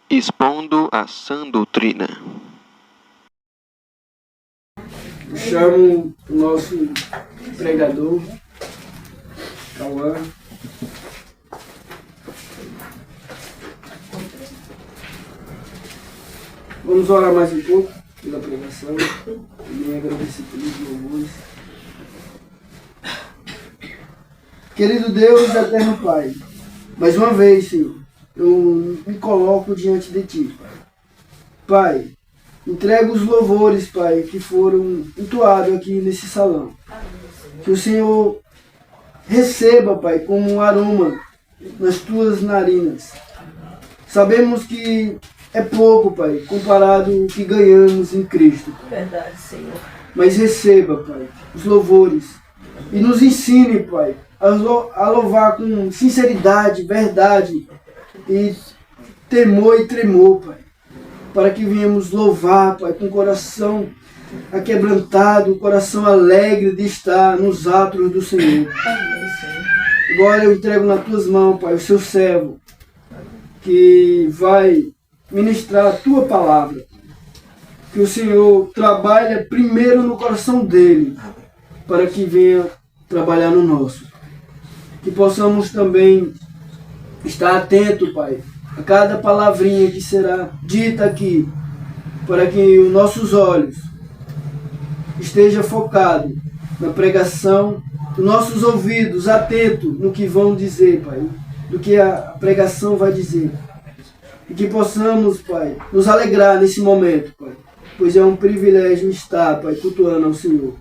expondo a sã doutrina. Chamo o nosso pregador, Cauã. Vamos orar mais um pouco pela pregação. Também agradecer pelos louvores. Querido Deus, eterno Pai, mais uma vez, Senhor, eu me coloco diante de Ti, Pai. Pai, entrego os louvores, Pai, que foram entoados aqui nesse salão. Que o Senhor receba, Pai, como um aroma nas Tuas narinas. Sabemos que é pouco, Pai, comparado ao que ganhamos em Cristo. Verdade, Senhor. Mas receba, Pai, os louvores e nos ensine, Pai, a louvar com sinceridade, verdade e temor e tremor, Pai. Para que venhamos louvar, Pai, com o coração aquebrantado, o coração alegre de estar nos átrios do Senhor. Agora eu entrego nas Tuas mãos, Pai, o Seu servo, que vai ministrar a Tua palavra. Que o Senhor trabalhe primeiro no coração dele, para que venha trabalhar no nosso. Que possamos também estar atento, Pai, a cada palavrinha que será dita aqui, para que os nossos olhos estejam focados na pregação, os nossos ouvidos atentos no que vão dizer, Pai, do que a pregação vai dizer. E que possamos, Pai, nos alegrar nesse momento, Pai, pois é um privilégio estar, Pai, cultuando ao Senhor.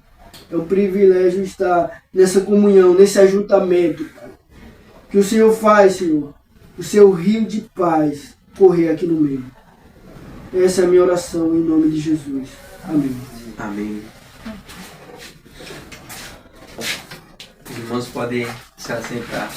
É um privilégio estar nessa comunhão, nesse ajuntamento, Pai. Que o Senhor faz, Senhor, o Seu rio de paz correr aqui no meio. Essa é a minha oração em nome de Jesus. Amém. Amém. Os irmãos podem se assentar.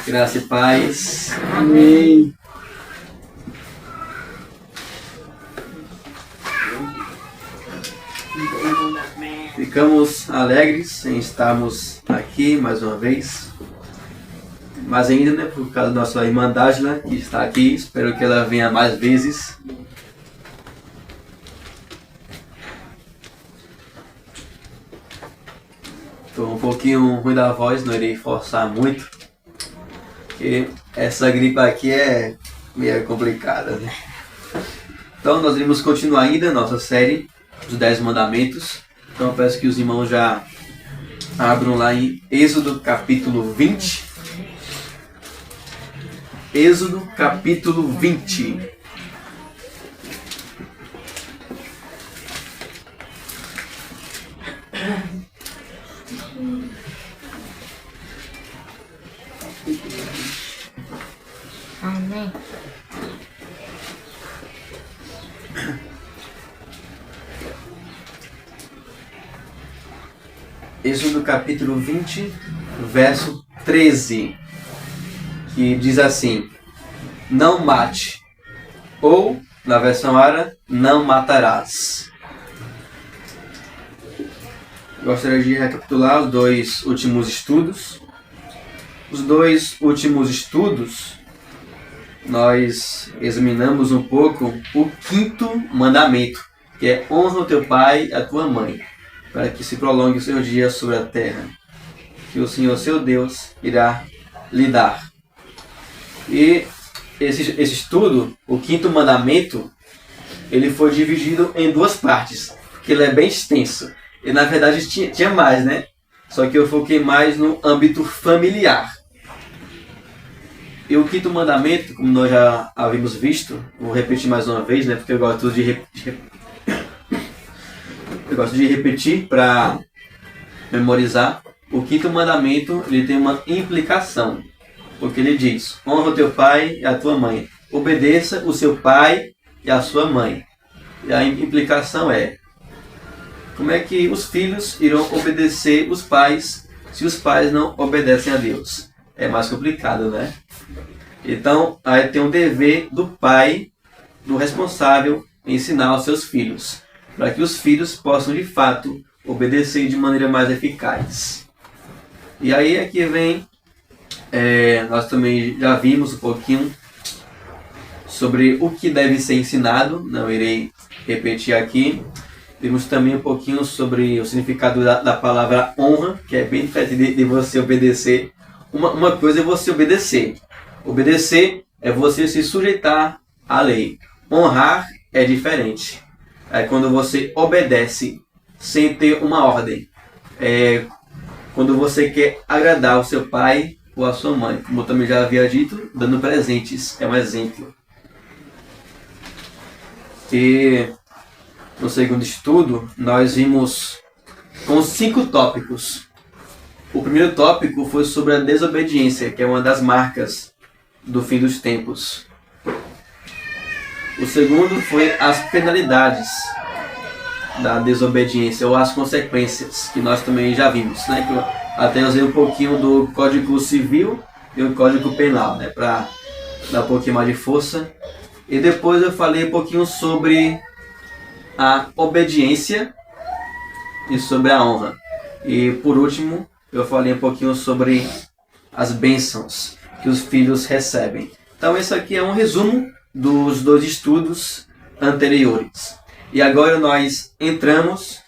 Graça e paz. Amém. Ficamos alegres em estarmos aqui mais uma vez. Mas ainda, né, por causa da nossa irmã Dágila, que está aqui. Espero que ela venha mais vezes. Estou um pouquinho ruim da voz, não irei forçar muito. Porque essa gripe aqui é meio complicada, né? Então nós iremos continuar ainda a nossa série dos 10 mandamentos. Então eu peço que os irmãos já abram lá em Êxodo capítulo 20. Êxodo capítulo 20. Amém. Êxodo capítulo 20, verso 13, que diz assim: não mate, ou, na versão árabe, não matarás. Gostaria de recapitular os dois últimos estudos. Os dois últimos estudos, nós examinamos um pouco o 5º mandamento, que é honra o teu pai e a tua mãe, para que se prolongue o seu dia sobre a terra, que o Senhor seu Deus irá lhe dar. E esse estudo, o 5º mandamento, ele foi dividido em 2 partes, porque ele é bem extenso. E na verdade tinha mais, né? Só que eu foquei mais no âmbito familiar. E o 5º mandamento, como nós já havíamos visto, vou repetir mais uma vez, né? Porque eu gosto de repetir para memorizar. O 5º mandamento, ele tem uma implicação, porque ele diz: honra o teu pai e a tua mãe, obedeça o seu pai e a sua mãe. E a implicação é: como é que os filhos irão obedecer os pais se os pais não obedecem a Deus? É mais complicado, né? Então, aí tem um dever do pai, do responsável, ensinar aos seus filhos, para que os filhos possam de fato obedecer de maneira mais eficaz. E aí aqui vem, nós também já vimos um pouquinho sobre o que deve ser ensinado, não irei repetir aqui. Vimos também um pouquinho sobre o significado da palavra honra, que é bem diferente de você obedecer. Uma coisa é você obedecer. Obedecer é você se sujeitar à lei. Honrar é diferente. É quando você obedece sem ter uma ordem. É quando você quer agradar o seu pai ou a sua mãe. Como eu também já havia dito, dando presentes é um exemplo. E no segundo estudo, nós vimos com 5 tópicos. O primeiro tópico foi sobre a desobediência, que é uma das marcas do fim dos tempos. O segundo foi as penalidades da desobediência, ou as consequências, que nós também já vimos, né? Que eu até usei um pouquinho do Código Civil e o Código Penal, né? Para dar um pouquinho mais de força. E depois eu falei um pouquinho sobre a obediência e sobre a honra. E por último, eu falei um pouquinho sobre as bênçãos que os filhos recebem. Então esse aqui é um resumo dos 2 estudos anteriores. E agora nós entramos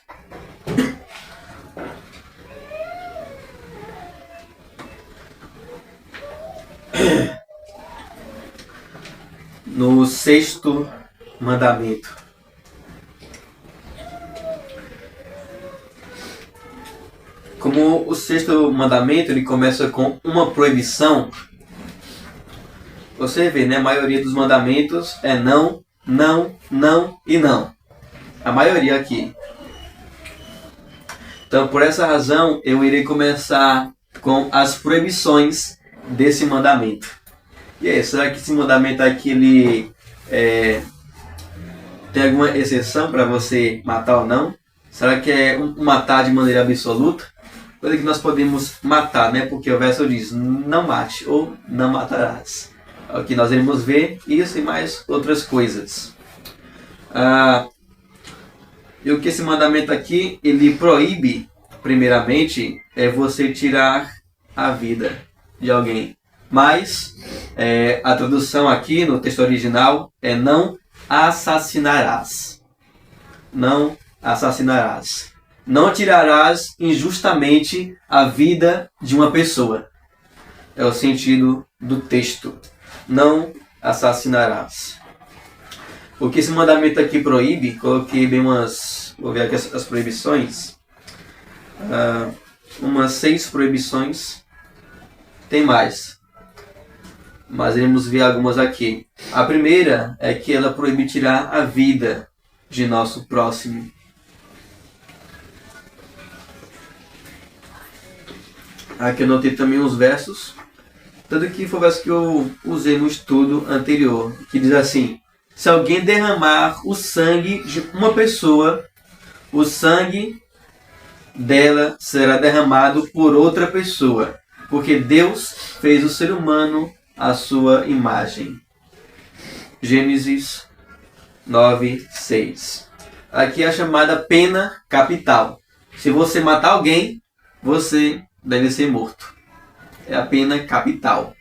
no 6º mandamento. Como o 6º mandamento ele começa com uma proibição, você vê, né? A maioria dos mandamentos é não, não, não e não. A maioria aqui. Então, por essa razão, eu irei começar com as proibições desse mandamento. E aí, será que esse mandamento aqui ele tem alguma exceção para você matar ou não? Será que é matar de maneira absoluta? Coisa que nós podemos matar, né? Porque o verso diz, não mate ou não matarás. É o que nós iremos ver, isso e mais outras coisas. E o que esse mandamento aqui, ele proíbe, primeiramente, é você tirar a vida de alguém. Mas, a tradução aqui no texto original é não assassinarás. Não assassinarás. Não tirarás injustamente a vida de uma pessoa. É o sentido do texto. Não assassinarás. O que esse mandamento aqui proíbe, coloquei bem umas... Vou ver aqui as proibições. Umas 6 proibições. Tem mais. Mas iremos ver algumas aqui. A primeira é que ela proíbe tirar a vida de nosso próximo. Aqui eu notei também uns versos. Tanto que foi o verso que eu usei no estudo anterior. Que diz assim: se alguém derramar o sangue de uma pessoa, o sangue dela será derramado por outra pessoa. Porque Deus fez o ser humano à sua imagem. Gênesis 9:6. Aqui é a chamada pena capital. Se você matar alguém, você deve ser morto. É a pena capital.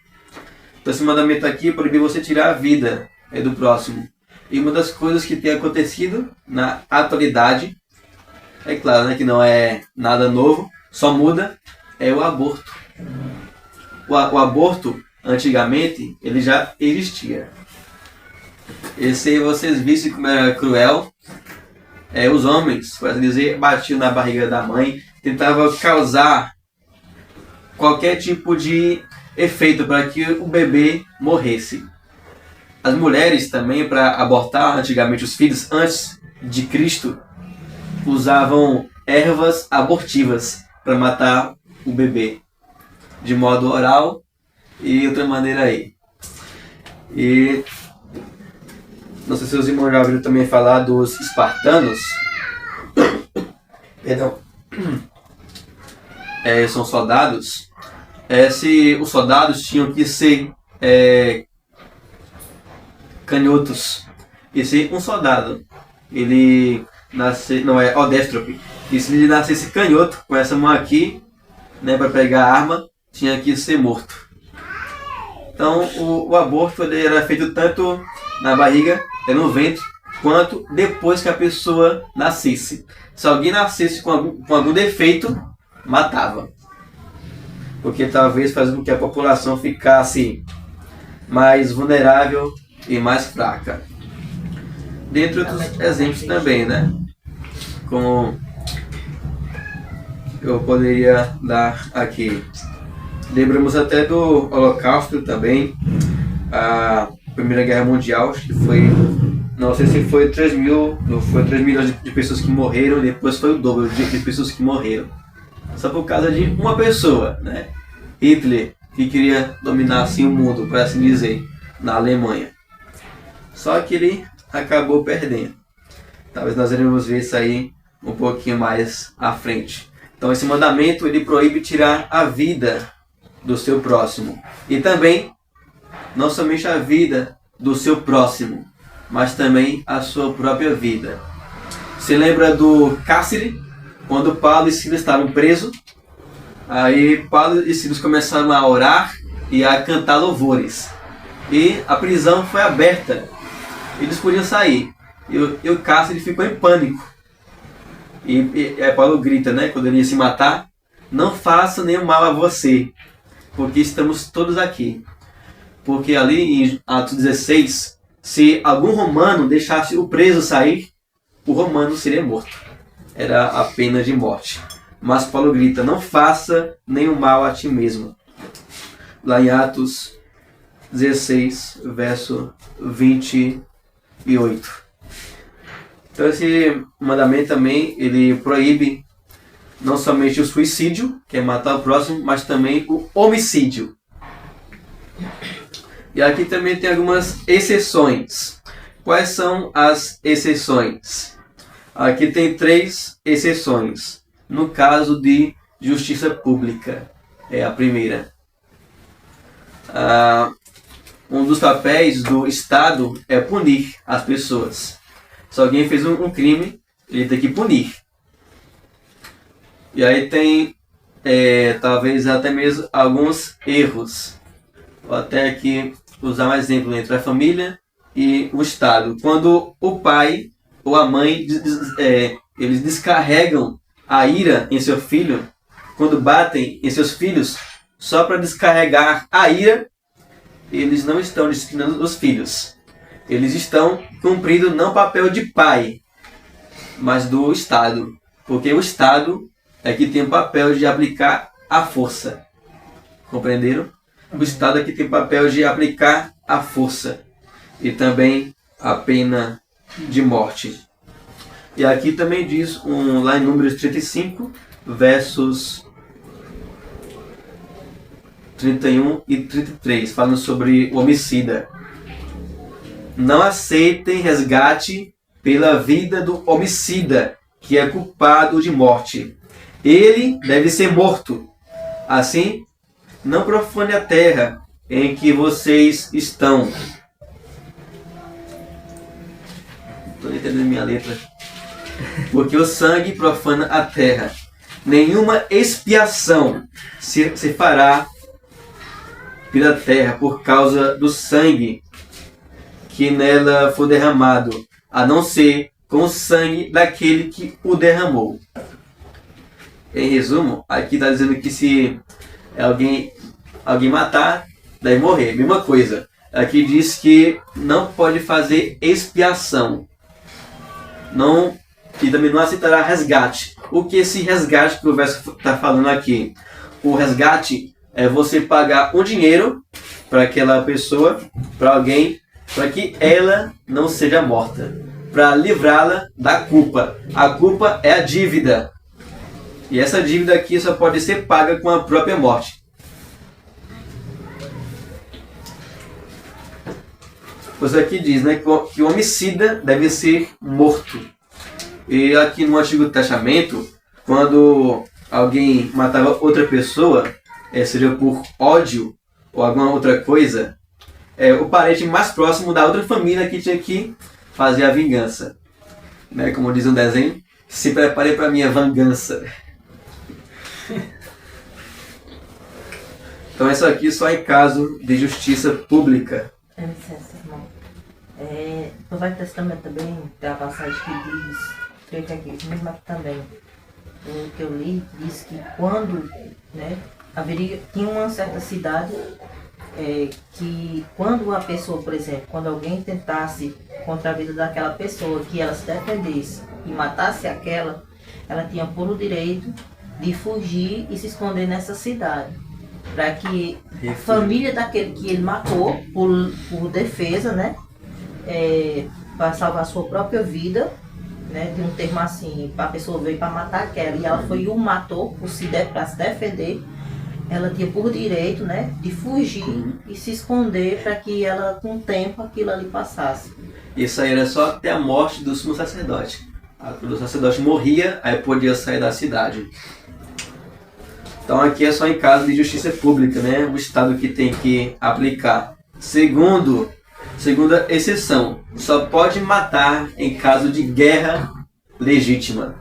Então esse mandamento aqui proíbe você tirar a vida do próximo. E uma das coisas que tem acontecido na atualidade, é claro, né, que não é nada novo, só muda, é o aborto. O aborto, antigamente, ele já existia. E se vocês vissem como era cruel, os homens, por assim dizer, batiam na barriga da mãe, tentavam causar qualquer tipo de efeito para que o bebê morresse. As mulheres também, para abortar antigamente os filhos, antes de Cristo, usavam ervas abortivas para matar o bebê, de modo oral e outra maneira aí. E não sei se os irmãos já ouviram também falar dos espartanos. Perdão. São soldados. Se os soldados tinham que ser canhotos, e ser um soldado. Ele nasce, não é odéstrofe. E se ele nascesse canhoto, com essa mão aqui, né, para pegar a arma, tinha que ser morto. Então o aborto ele era feito tanto na barriga, no ventre, quanto depois que a pessoa nascesse. Se alguém nascesse com algum defeito, matava. Porque talvez fazia com que a população ficasse mais vulnerável e mais fraca. Dentre outros exemplos também, né? Como eu poderia dar aqui. Lembramos até do Holocausto também, a Primeira Guerra Mundial, acho que foi, não sei se foi 3 milhões de pessoas que morreram, depois foi o dobro de pessoas que morreram. Só por causa de uma pessoa, né? Hitler, que queria dominar assim o mundo, por assim dizer, na Alemanha. Só que ele acabou perdendo. Talvez nós iremos ver isso aí um pouquinho mais à frente. Então esse mandamento ele proíbe tirar a vida do seu próximo. E também, não somente a vida do seu próximo, mas também a sua própria vida. Se lembra do cárcere? Quando Paulo e Silas estavam presos, aí Paulo e Silas começaram a orar e a cantar louvores. E a prisão foi aberta. Eles podiam sair. E o cárcere ficou em pânico. E Paulo grita, né, quando ele ia se matar: não faça nenhum mal a você, porque estamos todos aqui. Porque ali em Atos 16, se algum romano deixasse o preso sair, o romano seria morto. Era a pena de morte. Mas Paulo grita: não faça nenhum mal a ti mesmo. Lá em Atos 16, verso 28. Então esse mandamento também, ele proíbe não somente o suicídio, que é matar o próximo, mas também o homicídio. E aqui também tem algumas exceções. Quais são as exceções? Aqui tem 3 exceções. No caso de justiça pública, é a primeira. Um dos papéis do Estado é punir as pessoas. Se alguém fez um crime, ele tem que punir. E aí tem, talvez até mesmo alguns erros. Vou até aqui usar um exemplo entre a família e o Estado. Quando o pai ou a mãe, eles descarregam a ira em seu filho, quando batem em seus filhos, só para descarregar a ira, eles não estão disciplinando os filhos. Eles estão cumprindo não o papel de pai, mas do Estado. Porque o Estado é que tem o papel de aplicar a força. Compreenderam? O Estado é que tem o papel de aplicar a força. E também a pena de morte. E aqui também diz, lá em Números 35, versos 31 e 33, falando sobre o homicida. Não aceitem resgate pela vida do homicida, que é culpado de morte. Ele deve ser morto. Assim, não profane a terra em que vocês estão. Estou entendendo minha letra. Porque o sangue profana a terra. Nenhuma expiação se fará pela terra por causa do sangue que nela for derramado, a não ser com o sangue daquele que o derramou. Em resumo, aqui está dizendo que se alguém matar, deve morrer. Mesma coisa. Aqui diz que não pode fazer expiação. E também não aceitará resgate. O que esse resgate que o verso está falando aqui? O resgate é você pagar um dinheiro para aquela pessoa, para alguém, para que ela não seja morta, para livrá-la da culpa. A culpa é a dívida. E essa dívida aqui só pode ser paga com a própria morte. Pois aqui diz, né, que o homicida deve ser morto. E aqui no Antigo Testamento, quando alguém matava outra pessoa, seja por ódio ou alguma outra coisa, o parente mais próximo da outra família que tinha que fazer a vingança. Né? Como diz um desenho, se prepare para minha vingança. Então isso aqui só em caso de justiça pública. Com licença, irmão. No Velho Testamento também tem a passagem que diz, creio que aqui, mesmo aqui também, o que eu li, diz que quando, né, tinha uma certa cidade que quando a pessoa, por exemplo, quando alguém tentasse contra a vida daquela pessoa, que ela se defendesse e matasse aquela, ela tinha puro direito de fugir e se esconder nessa cidade. Para que a família daquele que ele matou, por defesa, né, para salvar a sua própria vida, né, de um termo assim, a pessoa veio para matar aquela e ela foi e o matou para se defender, ela tinha por direito, né, de fugir e se esconder para que ela, com o tempo, aquilo ali passasse. Isso aí era só até a morte do sumo sacerdote. Quando o sacerdote morria, aí podia sair da cidade. Então aqui é só em caso de justiça pública, né? O Estado que tem que aplicar. Segunda exceção, só pode matar em caso de guerra legítima.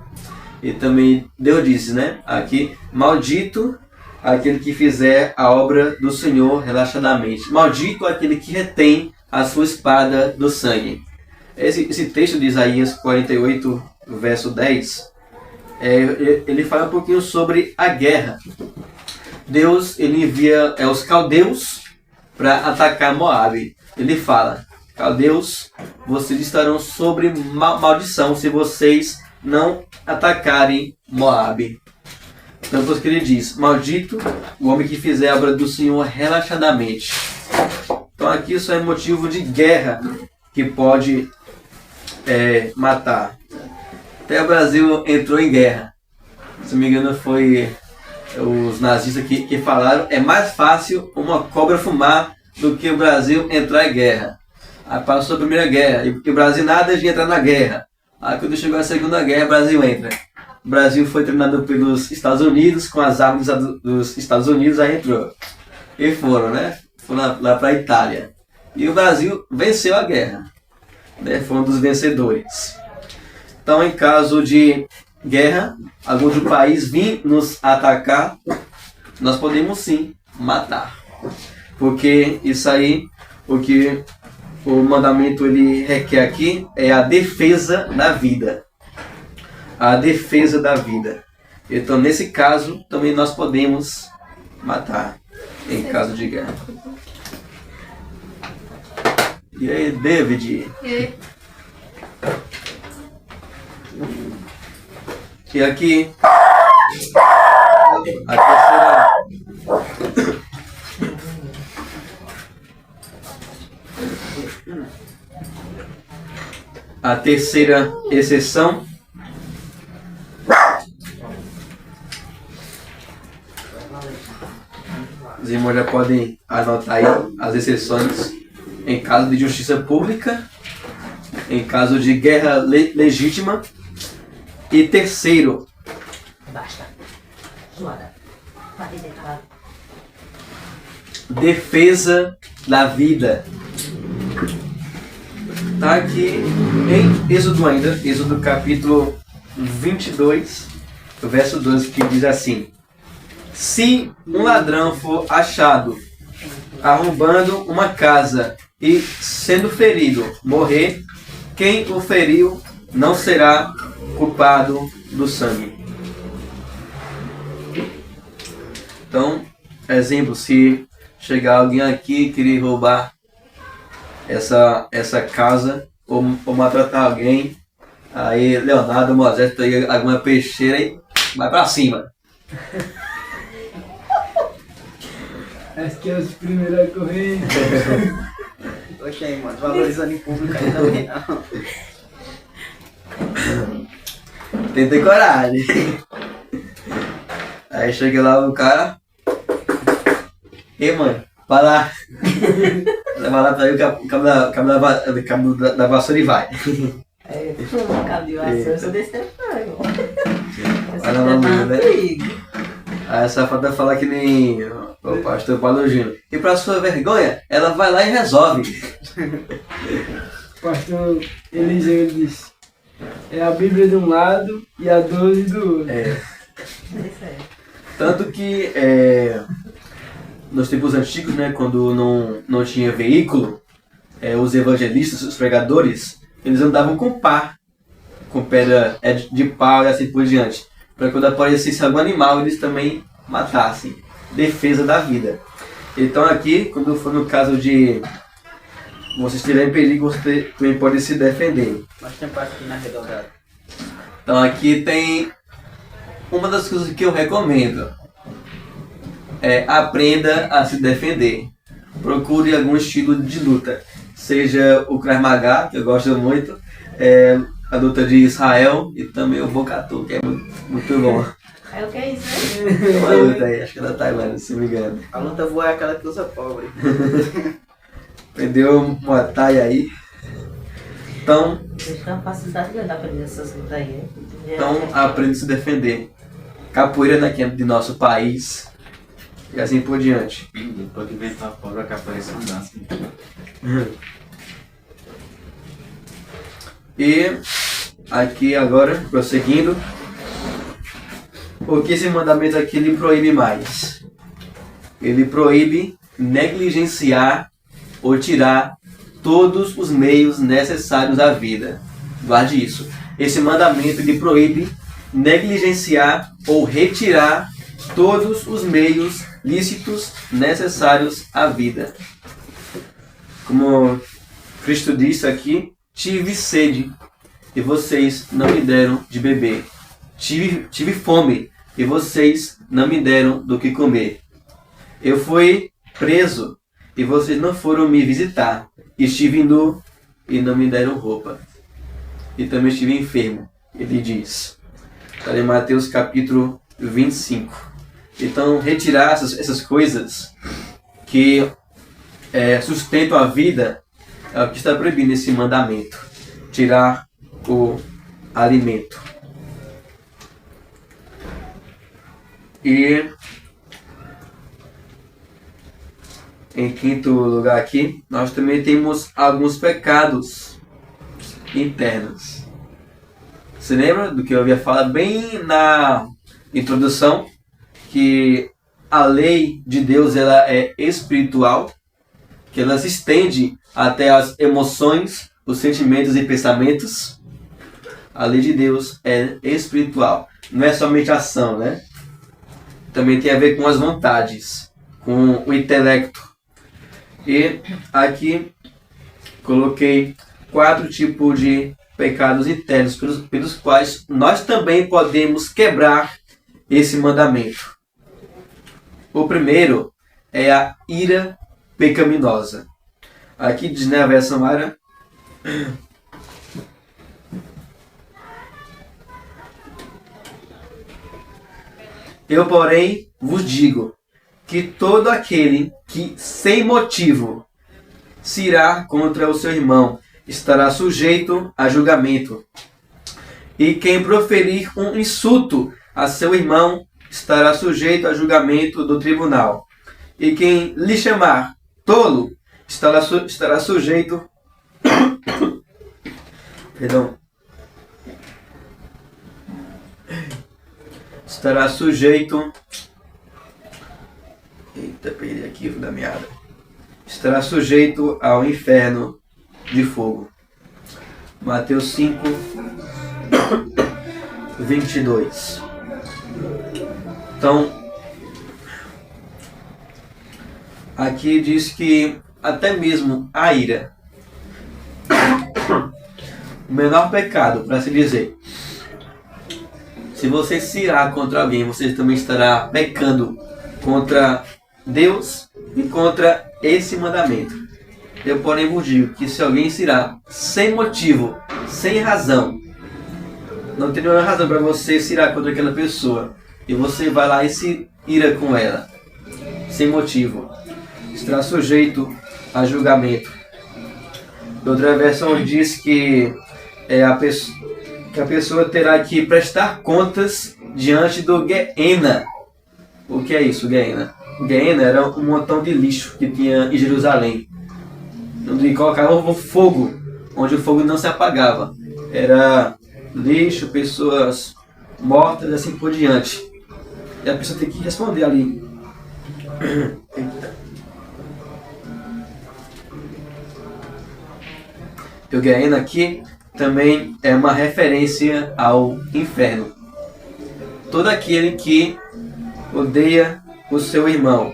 E também Deus disse, né? Aqui, maldito aquele que fizer a obra do Senhor relaxadamente. Maldito aquele que retém a sua espada do sangue. Esse texto de Isaías 48, verso 10, ele fala um pouquinho sobre a guerra. Deus ele envia os caldeus para atacar Moabe. Ele fala, caldeus, vocês estarão sobre maldição se vocês não atacarem Moabe. Então por isso que ele diz, maldito o homem que fizer a obra do Senhor relaxadamente. Então aqui só é motivo de guerra que pode matar. Até o Brasil entrou em guerra. Se não me engano foi os nazistas que falaram, é mais fácil uma cobra fumar do que o Brasil entrar em guerra. Aí passou a Primeira Guerra, e o Brasil nada de entrar na guerra. Aí quando chegou a Segunda Guerra, o Brasil entra. O Brasil foi treinado pelos Estados Unidos, com as armas dos Estados Unidos, aí entrou. E foram, né? Foram lá para a Itália. E o Brasil venceu a guerra. Né? Foi um dos vencedores. Então, em caso de guerra, algum outro país vir nos atacar, nós podemos sim matar. Porque isso aí, o que o mandamento ele requer aqui é a defesa da vida. A defesa da vida. Então, nesse caso, também nós podemos matar em caso de guerra. E aí, David? E aqui a terceira exceção os irmãos já podem anotar aí as exceções em caso de justiça pública, em caso de guerra legítima. E terceiro, defesa da vida. Está aqui em Êxodo ainda, Êxodo capítulo 22, verso 12, que diz assim: se um ladrão for achado arrombando uma casa e sendo ferido morrer, quem o feriu não será culpado do sangue. Então, exemplo, se chegar alguém aqui e querer roubar essa casa ou maltratar alguém, aí Leonardo, Moisés, aí alguma peixeira e vai pra cima. Acho que é os primeiros a correr. Oxe aí, mano, valorizando em público aí também não. Tem que ter coragem. Aí chega lá o cara. Ei, mãe, vai lá. Vai lá pra aí o cabo da vassoura e vai. Todo cabo de vassoura, eu sou desse tempo, não, irmão. Vai na mamãe, né? Aí essa foto fala que nem o pastor Paulo Gino. E pra sua vergonha, ela vai lá e resolve. pastor Eliseu disse, é a Bíblia de um lado e a 12 do outro. Isso é. Tanto que nos tempos antigos, né, quando não tinha veículo, os evangelistas, os pregadores, eles andavam com pá, com pedra de pau e assim por diante, para quando aparecesse algum animal eles também matassem. Defesa da vida. Então aqui, quando for no caso de você estiver em perigo, você também pode se defender. Nós temos aqui na redondada. Então aqui tem uma das coisas que eu recomendo. Aprenda a se defender. Procure algum estilo de luta. Seja o Krav Maga, que eu gosto muito, a luta de Israel e também o Bokatu, que é muito bom. É o que é isso, né? Tem uma luta aí, acho que é da Tailândia, se não me engano. A luta voa é aquela que usa pobre. Aprendeu uma Thai aí. Então, Eles têm uma facilidade grande de aprender essas lutas aí, né? aprenda a se defender. Capoeira, né, que é de nosso país. E assim por diante. Depois que vem pra fora, que aparece um dança. E aqui agora, prosseguindo. O que esse mandamento aqui lhe proíbe mais? Ele proíbe negligenciar ou tirar todos os meios necessários à vida. Guarde isso. Esse mandamento lhe proíbe negligenciar ou retirar todos os meios lícitos necessários à vida. Como Cristo disse aqui, tive sede e vocês não me deram de beber. Tive fome e vocês não me deram do que comer. Eu fui preso e vocês não foram me visitar. Estive nu e não me deram roupa. E também estive enfermo, ele diz. Está em Mateus capítulo 25. Então, retirar essas coisas que sustentam a vida é o que está proibido nesse mandamento. Tirar o alimento. E em quinto lugar aqui, nós também temos alguns pecados internos. Você lembra do que eu havia falado bem na introdução? Que a lei de Deus ela é espiritual, que ela se estende até as emoções, os sentimentos e pensamentos. A lei de Deus é espiritual, não é somente ação, né? Também tem a ver com as vontades, com o intelecto. E aqui coloquei 4 tipos de pecados internos pelos quais nós também podemos quebrar esse mandamento. O primeiro é a ira pecaminosa. Aqui diz, né, a versão Ara, eu, porém, vos digo que todo aquele que, sem motivo, se irá contra o seu irmão, estará sujeito a julgamento. E quem proferir um insulto a seu irmão, estará sujeito a julgamento do tribunal. E quem lhe chamar tolo, estará sujeito... Perdão. Estará sujeito... Eita, perdi aqui o da meada. Estará sujeito ao inferno de fogo. Mateus 5, 22. Então, aqui diz que até mesmo a ira, o menor pecado, para se dizer, se você se irar contra alguém, você também estará pecando contra Deus e contra esse mandamento. Eu, porém, vos digo que se alguém se irá sem motivo, sem razão, não tem nenhuma razão para você se irar contra aquela pessoa, e você vai lá e se ira com ela, sem motivo, estará sujeito a julgamento. Outra versão diz que a pessoa terá que prestar contas diante do Gehenna. O que é isso, Gehenna? O Gehenna era um montão de lixo que tinha em Jerusalém, onde colocavam fogo onde o fogo não se apagava. Era lixo, pessoas mortas e assim por diante. E a pessoa tem que responder ali. Eita. E o Gehenna aqui também é uma referência ao inferno. Todo aquele que odeia o seu irmão,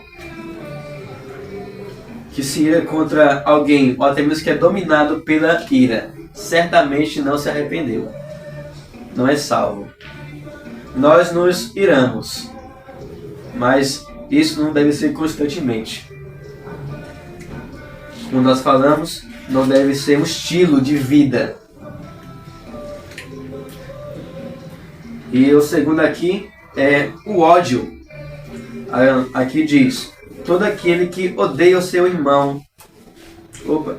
que se ira contra alguém, ou até mesmo que é dominado pela ira, certamente não se arrependeu. Não é salvo. Nós nos iramos, mas isso não deve ser constantemente. Como nós falamos, não deve ser um estilo de vida. E o segundo aqui é o ódio. Aqui diz: todo aquele que odeia o seu irmão. Opa,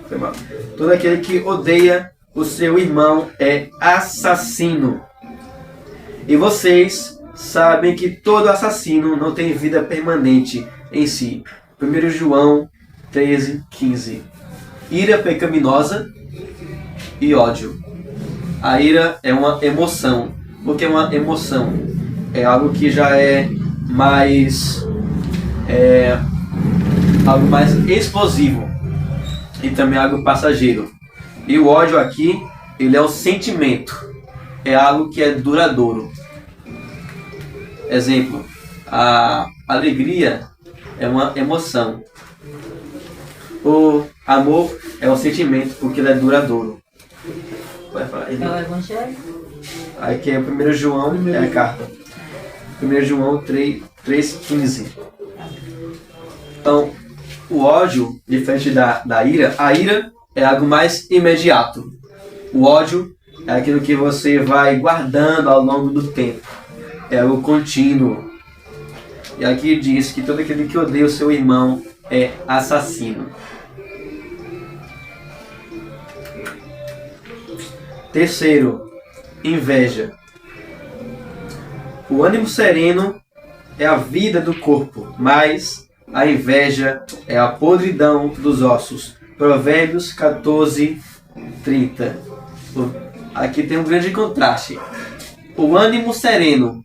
foi mal. Todo aquele que odeia o seu irmão é assassino. E vocês sabem que todo assassino não tem vida permanente em si. 1 João 13:15. Ira pecaminosa e ódio. A ira é uma emoção. O que é uma emoção? É algo que já é mais algo mais explosivo e também algo passageiro. E o ódio aqui, ele é um sentimento, é algo que é duradouro. Exemplo, a alegria é uma emoção. O amor é um sentimento porque ele é duradouro. Vai falar. É o Evangelho? Aqui é 1 João, é a carta. 1 João 3:15. Então, o ódio, diferente da ira, a ira é algo mais imediato. O ódio é aquilo que você vai guardando ao longo do tempo. É algo contínuo. E aqui diz que todo aquele que odeia o seu irmão é assassino. Terceiro, inveja. O ânimo sereno é a vida do corpo, mas a inveja é a podridão dos ossos. Provérbios 14:30. Aqui tem um grande contraste. O ânimo sereno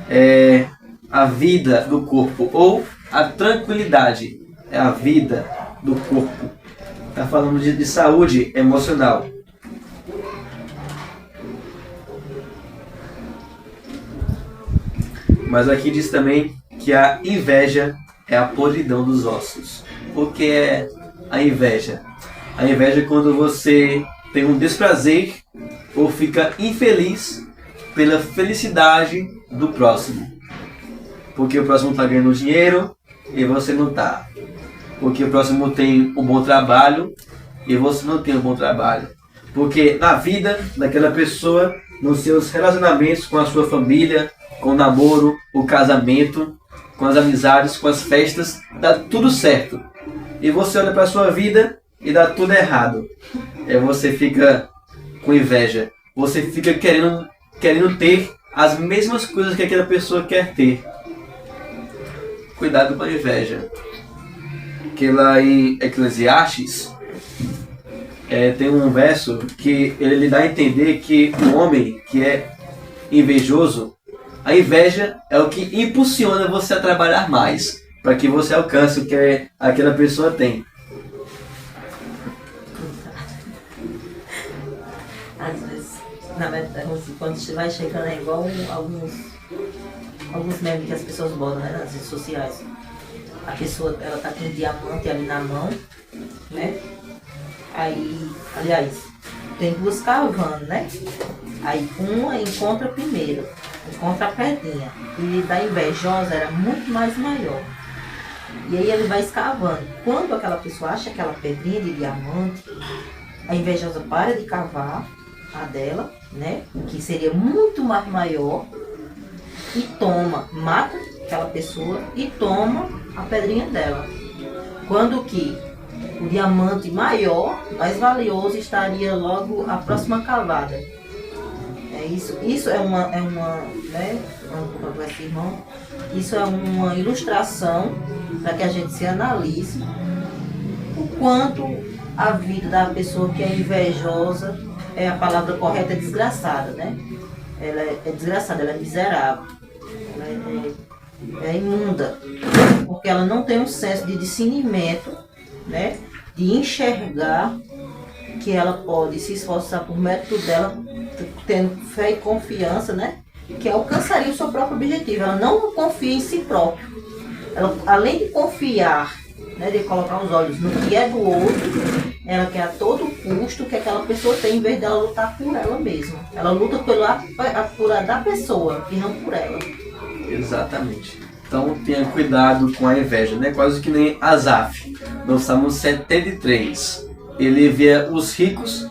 é a vida do corpo, ou a tranquilidade é a vida do corpo. Está falando de saúde emocional. Mas aqui diz também que a inveja é a podridão dos ossos. O que é a inveja? A inveja é quando você tem um desprazer ou fica infeliz pela felicidade do próximo. Porque o próximo está ganhando dinheiro e você não está. Porque o próximo tem um bom trabalho e você não tem um bom trabalho. Porque na vida daquela pessoa, nos seus relacionamentos com a sua família, com o namoro, o casamento, com as amizades, com as festas, dá tudo certo. E você olha para a sua vida e dá tudo errado. Aí você fica com inveja. Você fica querendo ter as mesmas coisas que aquela pessoa quer ter. Cuidado com a inveja. Que lá em Eclesiastes tem um verso que ele dá a entender que um homem que é invejoso, a inveja é o que impulsiona você a trabalhar mais, para que você alcance o que aquela pessoa tem. Às vezes, na verdade, quando você vai chegando é igual alguns memes que as pessoas botam, né, nas redes sociais. A pessoa, ela tá com um diamante ali na mão, né? Aí, aliás, tem duas cavando, né? Aí uma encontra primeiro, encontra a pedrinha. E da invejosa era muito mais maior. E aí ele vai escavando. Quando aquela pessoa acha aquela pedrinha de diamante, a invejosa para de cavar a dela, né? Que seria muito mais maior. E toma, mata aquela pessoa e toma a pedrinha dela. Quando que o diamante maior, mais valioso, estaria logo a próxima cavada. É isso. Isso é uma né? Irmão, isso é uma ilustração para que a gente se analise o quanto a vida da pessoa que é invejosa, a palavra correta é desgraçada, né? Ela é desgraçada, ela é miserável, ela é imunda, porque ela não tem um senso de discernimento, né? De enxergar que ela pode se esforçar por mérito dela, tendo fé e confiança, né? Que alcançaria o seu próprio objetivo. Ela não confia em si própria. Ela, além de confiar, né, de colocar os olhos no que é do outro, ela quer a todo custo que aquela pessoa tem, em vez dela lutar por ela mesma. Ela luta por a da pessoa e não por ela. Exatamente. Então tenha cuidado com a inveja, né? Quase que nem Asaf, no Salmo 73. Ele via os ricos,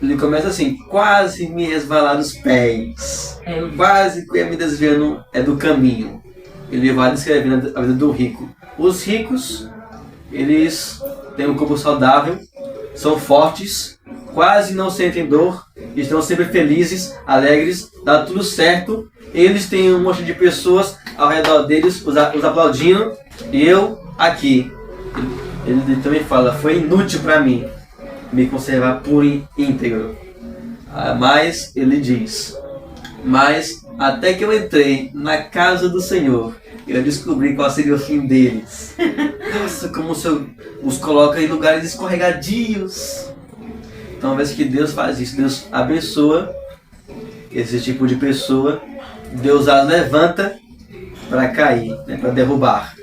ele começa assim: quase me resvalar os pés, quase que ia me desviando do caminho. Ele vai descrevendo a vida do rico. Os ricos, eles têm um corpo saudável, são fortes, quase não sentem dor, estão sempre felizes, alegres, dá tudo certo. Eles têm um monte de pessoas ao redor deles, os aplaudindo, e eu aqui. Ele também fala: foi inútil para mim me conservar puro e íntegro. Mas ele diz: mas até que eu entrei na casa do Senhor, eu descobri qual seria o fim deles. Nossa, como o Senhor os coloca em lugares escorregadios. Então, vez que Deus faz isso, Deus abençoa esse tipo de pessoa, Deus as levanta para cair, né, para derrubar.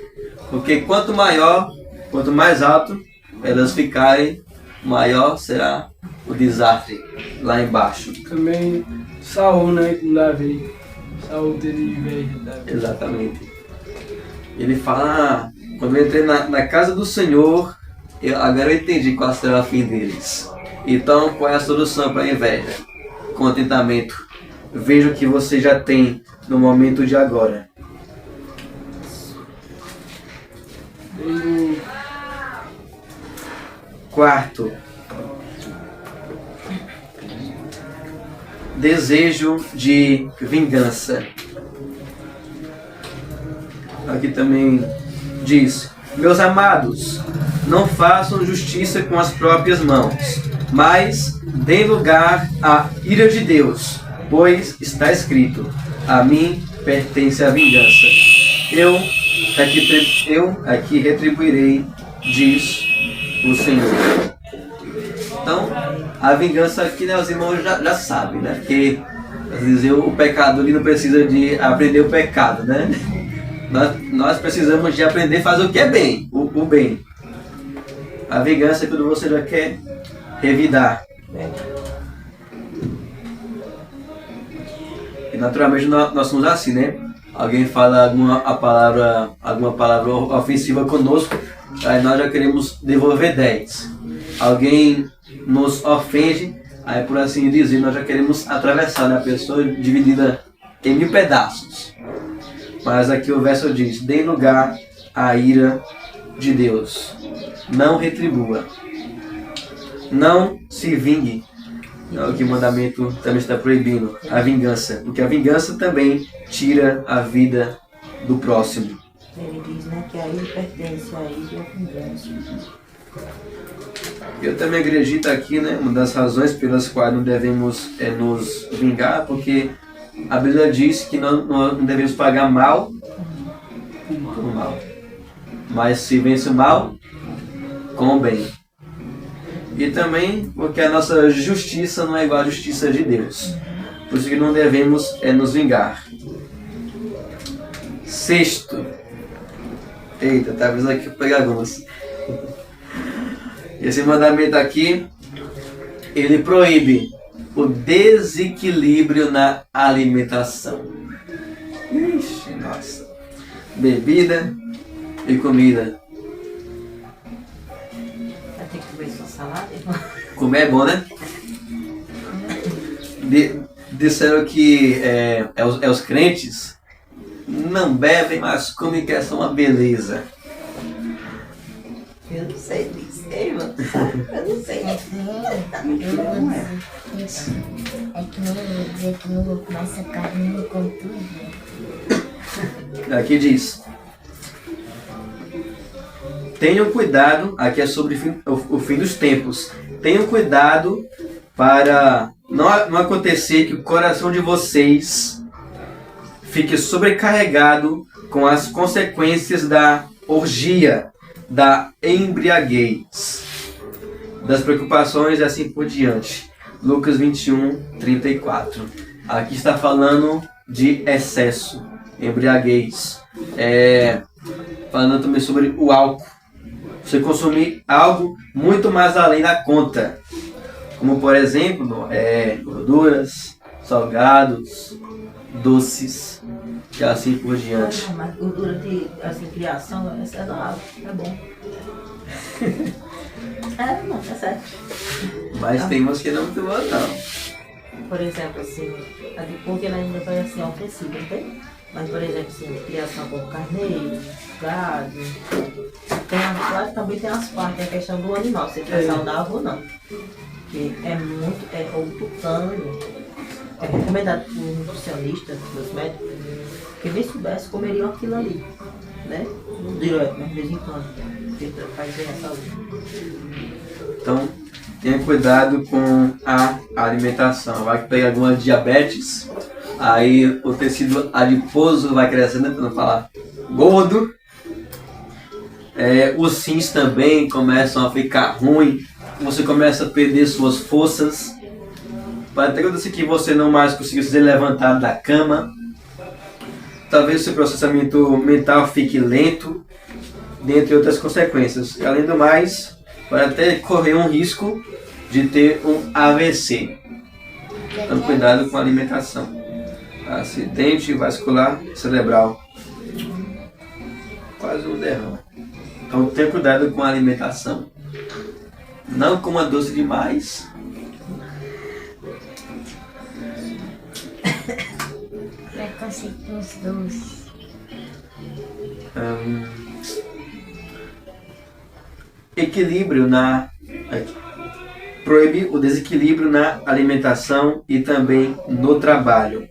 Porque quanto maior, quanto mais alto elas ficarem, maior será o desastre lá embaixo. Também Saul, né, com Davi. Saul teve inveja de Davi. Exatamente. Ele fala: quando eu entrei na casa do Senhor, agora eu entendi qual será o fim deles. Então, qual é a solução para a inveja? Contentamento. Veja o que você já tem no momento de agora. Quarto, desejo de vingança. Aqui também diz: meus amados, não façam justiça com as próprias mãos, mas deem lugar à ira de Deus, pois está escrito: a mim pertence a vingança. Eu aqui retribuirei, diz o Senhor. Então, a vingança aqui, né, os irmãos já sabem, né? Porque às vezes o pecador ele não precisa de aprender o pecado, né? Nós precisamos de aprender a fazer o que é bem, o bem. A vingança é quando você já quer revidar. E naturalmente nós somos assim, né? Alguém fala alguma palavra ofensiva conosco, aí nós já queremos devolver 10. Alguém nos ofende, aí por assim dizer, nós já queremos atravessar, né, a pessoa dividida em 1000 pedaços. Mas aqui o verso diz: dê lugar à ira de Deus. Não retribua. Não se vingue. É o que o mandamento também está proibindo. A vingança. Porque a vingança também tira a vida do próximo. Ele diz, né, que a ele pertence a ele e a vingança. Eu também acredito aqui, né, uma das razões pelas quais não devemos nos vingar, porque a Bíblia diz que nós não devemos pagar mal por mal. Mas se vence o mal com o bem. E também porque a nossa justiça não é igual à justiça de Deus. Por isso que não devemos nos vingar. Sexto. Eita, talvez aqui eu pegue algumas. Esse mandamento aqui, ele proíbe o desequilíbrio na alimentação. Ixi, nossa. Bebida e comida. Vai ter que comer sua salada, irmão? Comer é bom, né? Disseram que os crentes não bebem, mas comem, que essa é uma beleza. Eu não sei dizer, irmão. Eu não sei. É que nem eu dizer que não vou comer essa carne, não como tudo. Aqui diz: tenham cuidado, aqui é sobre o fim dos tempos. Tenham cuidado para não acontecer que o coração de vocês fique sobrecarregado com as consequências da orgia, da embriaguez, das preocupações e assim por diante. Lucas 21, 34. Aqui está falando de excesso, embriaguez. Falando também sobre o álcool. Você consumir algo muito mais além da conta. Como por exemplo, gorduras, salgados, doces e assim por diante. Mas gordura de assim, criação é saudável, é bom. Não, é certo. Mas tem umas que não muito boas não. Por exemplo, assim, a de porco ela ainda vai assim ofensiva, entende? Mas, por exemplo, assim, criação com carneiro, gado, claro, também tem as partes, a questão do animal, se é saudável ou não. Porque é outro é recomendado por um nutricionista, dos médicos, que nem soubesse comeriam aquilo ali, né? Não direto, mas de vez em quando, porque faz bem a saúde. Então, tenha cuidado com a alimentação. Vai pegar alguma diabetes, aí o tecido adiposo vai crescendo, para não falar gordo. Os rins também começam a ficar ruins. Você começa a perder suas forças. Pode até acontecer que você não mais consiga se levantar da cama. Talvez o seu processamento mental fique lento, dentre outras consequências. Além do mais, pode até correr um risco de ter um AVC. Então, cuidado com a alimentação. Acidente vascular cerebral. Quase um derrame. Então, tenha cuidado com a alimentação. Não coma doce demais. Preconceito nos doces. Equilíbrio proíbe o desequilíbrio na alimentação e também no trabalho.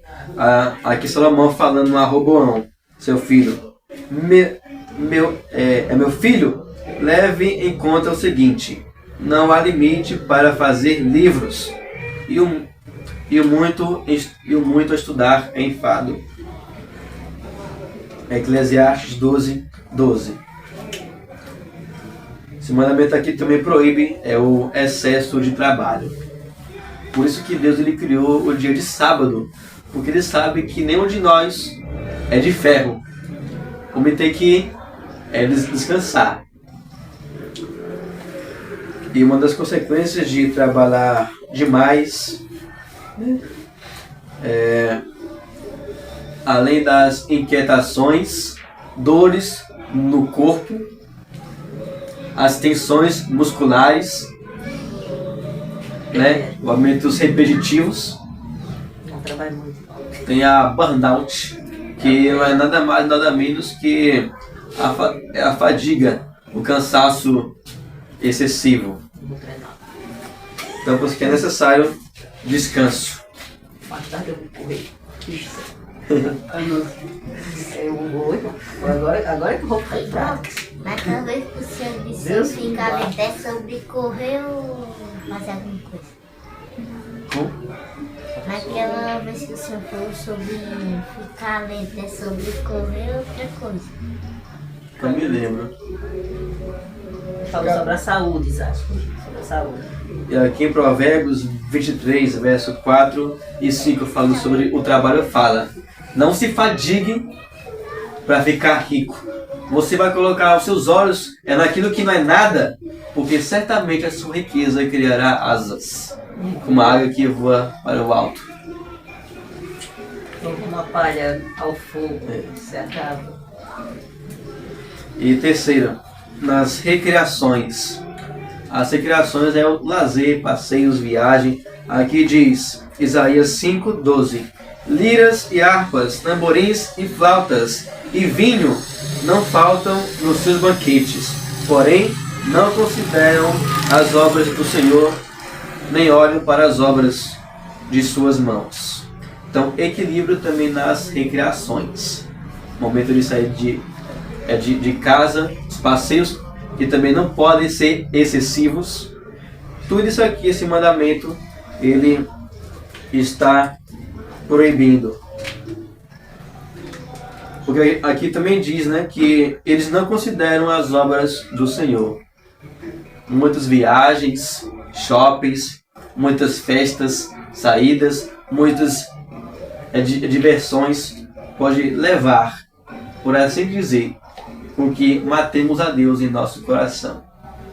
Aqui Salomão falando a Roboão, seu filho. Meu filho, leve em conta o seguinte: não há limite para fazer livros, e o muito a estudar é enfado. Eclesiastes 12, 12. Esse mandamento aqui também proíbe o excesso de trabalho. Por isso que Deus ele criou o dia de sábado, porque ele sabe que nenhum de nós é de ferro. O homem tem que descansar. E uma das consequências de trabalhar demais, além das inquietações, dores no corpo, as tensões musculares, movimentos repetitivos, tem a burnout, que não é nada mais nada menos que a fadiga, o cansaço excessivo. Então, por isso que é necessário descanso. Mais tarde eu vou correr. Agora que eu vou ficar. Naquela vez que o senhor disse ficar até sobre correr ou fazer alguma coisa? Como? Naquela vez que o senhor falou sobre ficar até sobre correr ou outra coisa? Eu me lembro. Falou sobre a saúde, Isaac. Sobre a saúde. E aqui em Provérbios 23, verso 4 e 5, falando sobre o trabalho, fala: não se fadigue para ficar rico. Você vai colocar os seus olhos naquilo que não é nada, porque certamente a sua riqueza criará asas, como a águia que voa para o alto. Como uma palha ao fogo, se acaba. E terceiro, nas recreações. As recreações é o lazer, passeios, viagem. Aqui diz Isaías 5, 12. Liras e harpas, tamborins e flautas e vinho não faltam nos seus banquetes. Porém, não consideram as obras do Senhor, nem olham para as obras de suas mãos. Então, equilíbrio também nas recreações. Momento de sair de casa, os passeios que também não podem ser excessivos. Tudo isso aqui, esse mandamento, ele está proibindo. Porque aqui também diz, né, que eles não consideram as obras do Senhor. Muitas viagens, shoppings, muitas festas, saídas, muitas diversões pode levar, por assim dizer, com que matemos a Deus em nosso coração.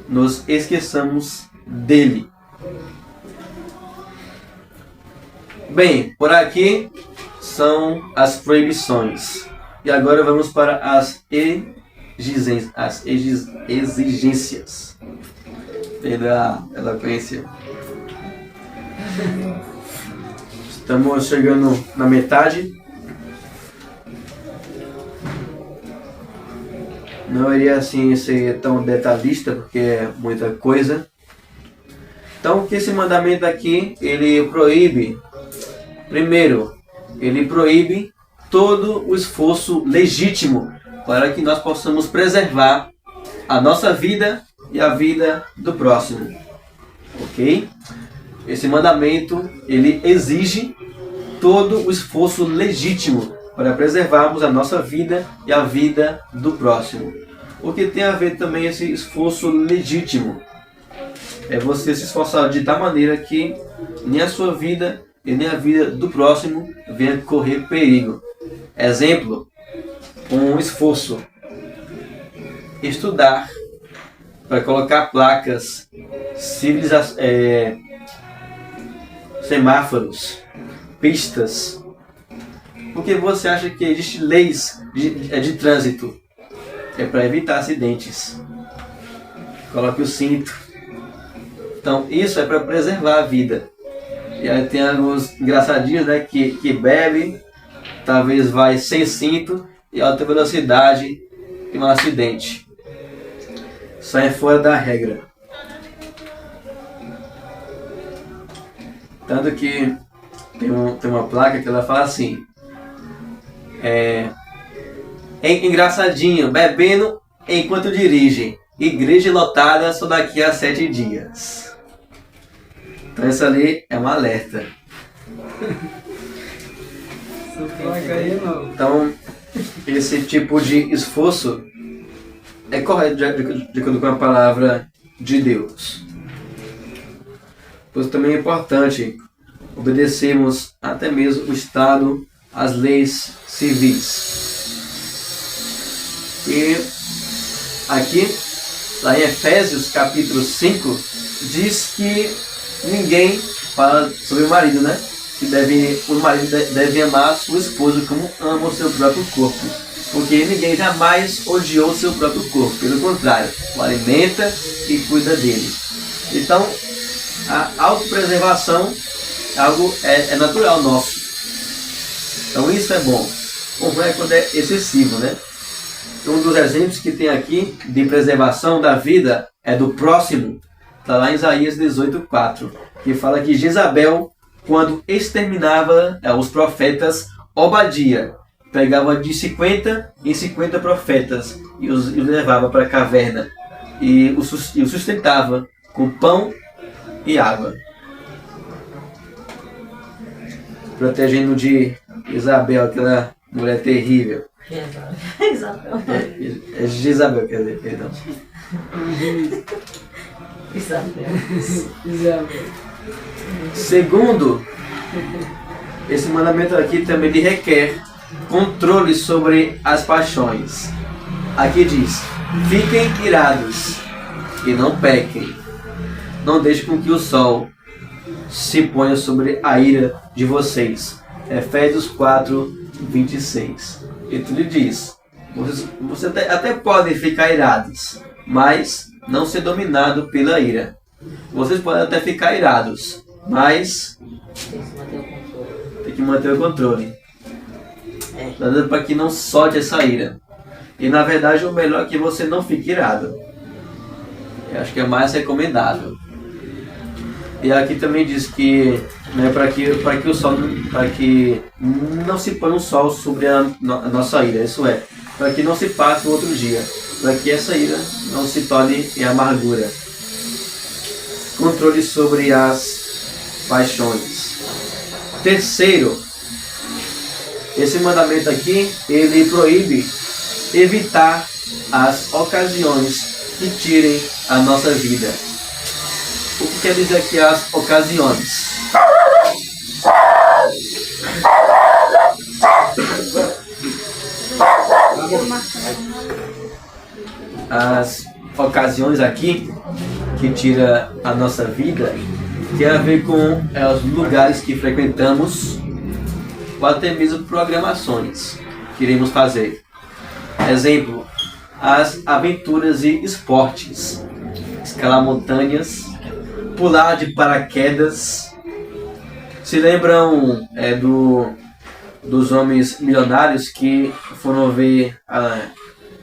Nos esqueçamos dele. Bem, por aqui são as proibições. E agora vamos para as exigências. Pela eloquência. Estamos chegando na metade. Não iria assim ser tão detalhista, porque é muita coisa. Então, o que esse mandamento aqui, ele proíbe? Primeiro, ele proíbe todo o esforço legítimo para que nós possamos preservar a nossa vida e a vida do próximo. Ok? Esse mandamento, ele exige todo o esforço legítimo para preservarmos a nossa vida e a vida do próximo. O que tem a ver também esse esforço legítimo? É você se esforçar de tal maneira que nem a sua vida e nem a vida do próximo venha correr perigo. Exemplo, um esforço. Estudar para colocar placas, semáforos, pistas. Porque você acha que existem leis de trânsito? É para evitar acidentes. Coloque o cinto. Então, isso é para preservar a vida. E aí tem alguns engraçadinhos, né, que bebe, talvez vai sem cinto e alta velocidade e um acidente. Sai fora da regra. Tanto que tem uma placa que ela fala assim: engraçadinho, bebendo enquanto dirige. Igreja lotada só daqui a 7 dias. Então essa ali é um alerta. Então, esse tipo de esforço é correto de acordo com a palavra de Deus. Pois também é importante obedecermos até mesmo o Estado, as leis civis. E aqui, lá em Efésios capítulo 5, diz que ninguém fala sobre o marido, né? Que o marido deve amar sua esposa como ama o seu próprio corpo. Porque ninguém jamais odiou o seu próprio corpo. Pelo contrário, o alimenta e cuida dele. Então, a autopreservação é natural nosso. Então isso é bom. Como é quando é excessivo, né? Um dos exemplos que tem aqui de preservação da vida é do próximo. Está lá em Isaías 18:4, que fala que Jezabel, quando exterminava os profetas, Obadia pegava de 50 em 50 profetas e os levava para a caverna e os sustentava com pão e água, protegendo de Isabel, aquela mulher terrível. Isabel. É Jezabel, quer dizer, perdão. Isabel. Segundo, esse mandamento aqui também lhe requer controle sobre as paixões. Aqui diz: fiquem irados e não pequem. Não deixe com que o sol se ponha sobre a ira de vocês. Efésios 4:26. E tu lhe diz: vocês até podem ficar irados, mas não ser dominado pela ira. Vocês podem até ficar irados, mas tem que manter o controle. Para que não solte essa ira. E na verdade o melhor é que você não fique irado. Eu acho que é mais recomendável. E aqui também diz que, né, para que não se ponha um sol sobre a nossa ira, isso é, para que não se passe o outro dia. para que essa ira não se torne em amargura. Controle sobre as paixões. Terceiro, esse mandamento aqui, ele proíbe evitar as ocasiões que tirem a nossa vida. O que quer dizer aqui as ocasiões? As ocasiões aqui que tira a nossa vida tem a ver com os lugares que frequentamos ou até mesmo programações que iremos fazer. Exemplo, as aventuras e esportes, escalar montanhas, pular de paraquedas. Se lembram dos homens milionários que foram ver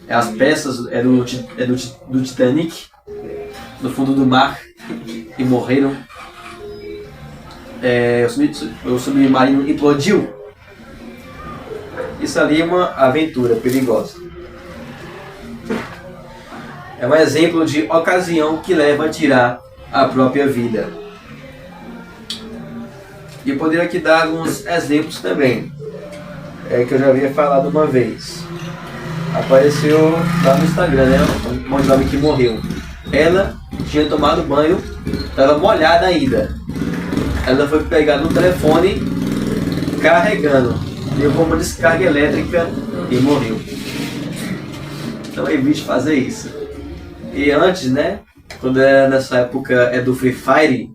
as peças do Titanic no fundo do mar e morreram? O submarino implodiu. Isso ali é uma aventura perigosa. É um exemplo de ocasião que leva a tirar a própria vida. E eu poderia aqui dar alguns exemplos também, que eu já havia falado uma vez. Apareceu lá no Instagram, né? Uma jovem que morreu. Ela tinha tomado banho, estava molhada ainda. Ela foi pegar no telefone carregando. Deu uma descarga elétrica e morreu. Então evite fazer isso. E antes, né? Quando era nessa época do Free Fire,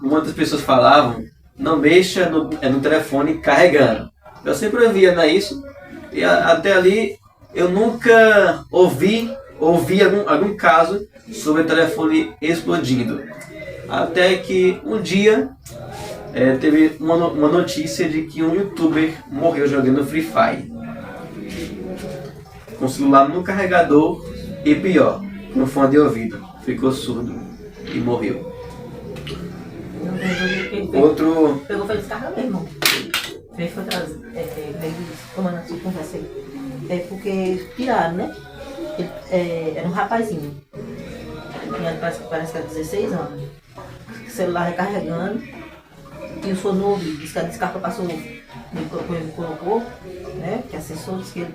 muitas pessoas falavam, não deixa no telefone carregando. Eu sempre ouvia, né, isso. E até ali eu nunca ouvi algum caso sobre o telefone explodindo. Até que um dia teve uma notícia de que um youtuber morreu jogando Free Fire. Com o celular no carregador e pior, com fone de ouvido. Ficou surdo e morreu. Outro... Pegou foi descarga mesmo. Veio foi trazer, veio tomando a sua conversa aí. Porque tiraram, né? Era um rapazinho. Parece que era 16 anos. O celular recarregando. E o som no ouvido. Diz que a descarga passou. Ele colocou, né? Que acessou, disse que ele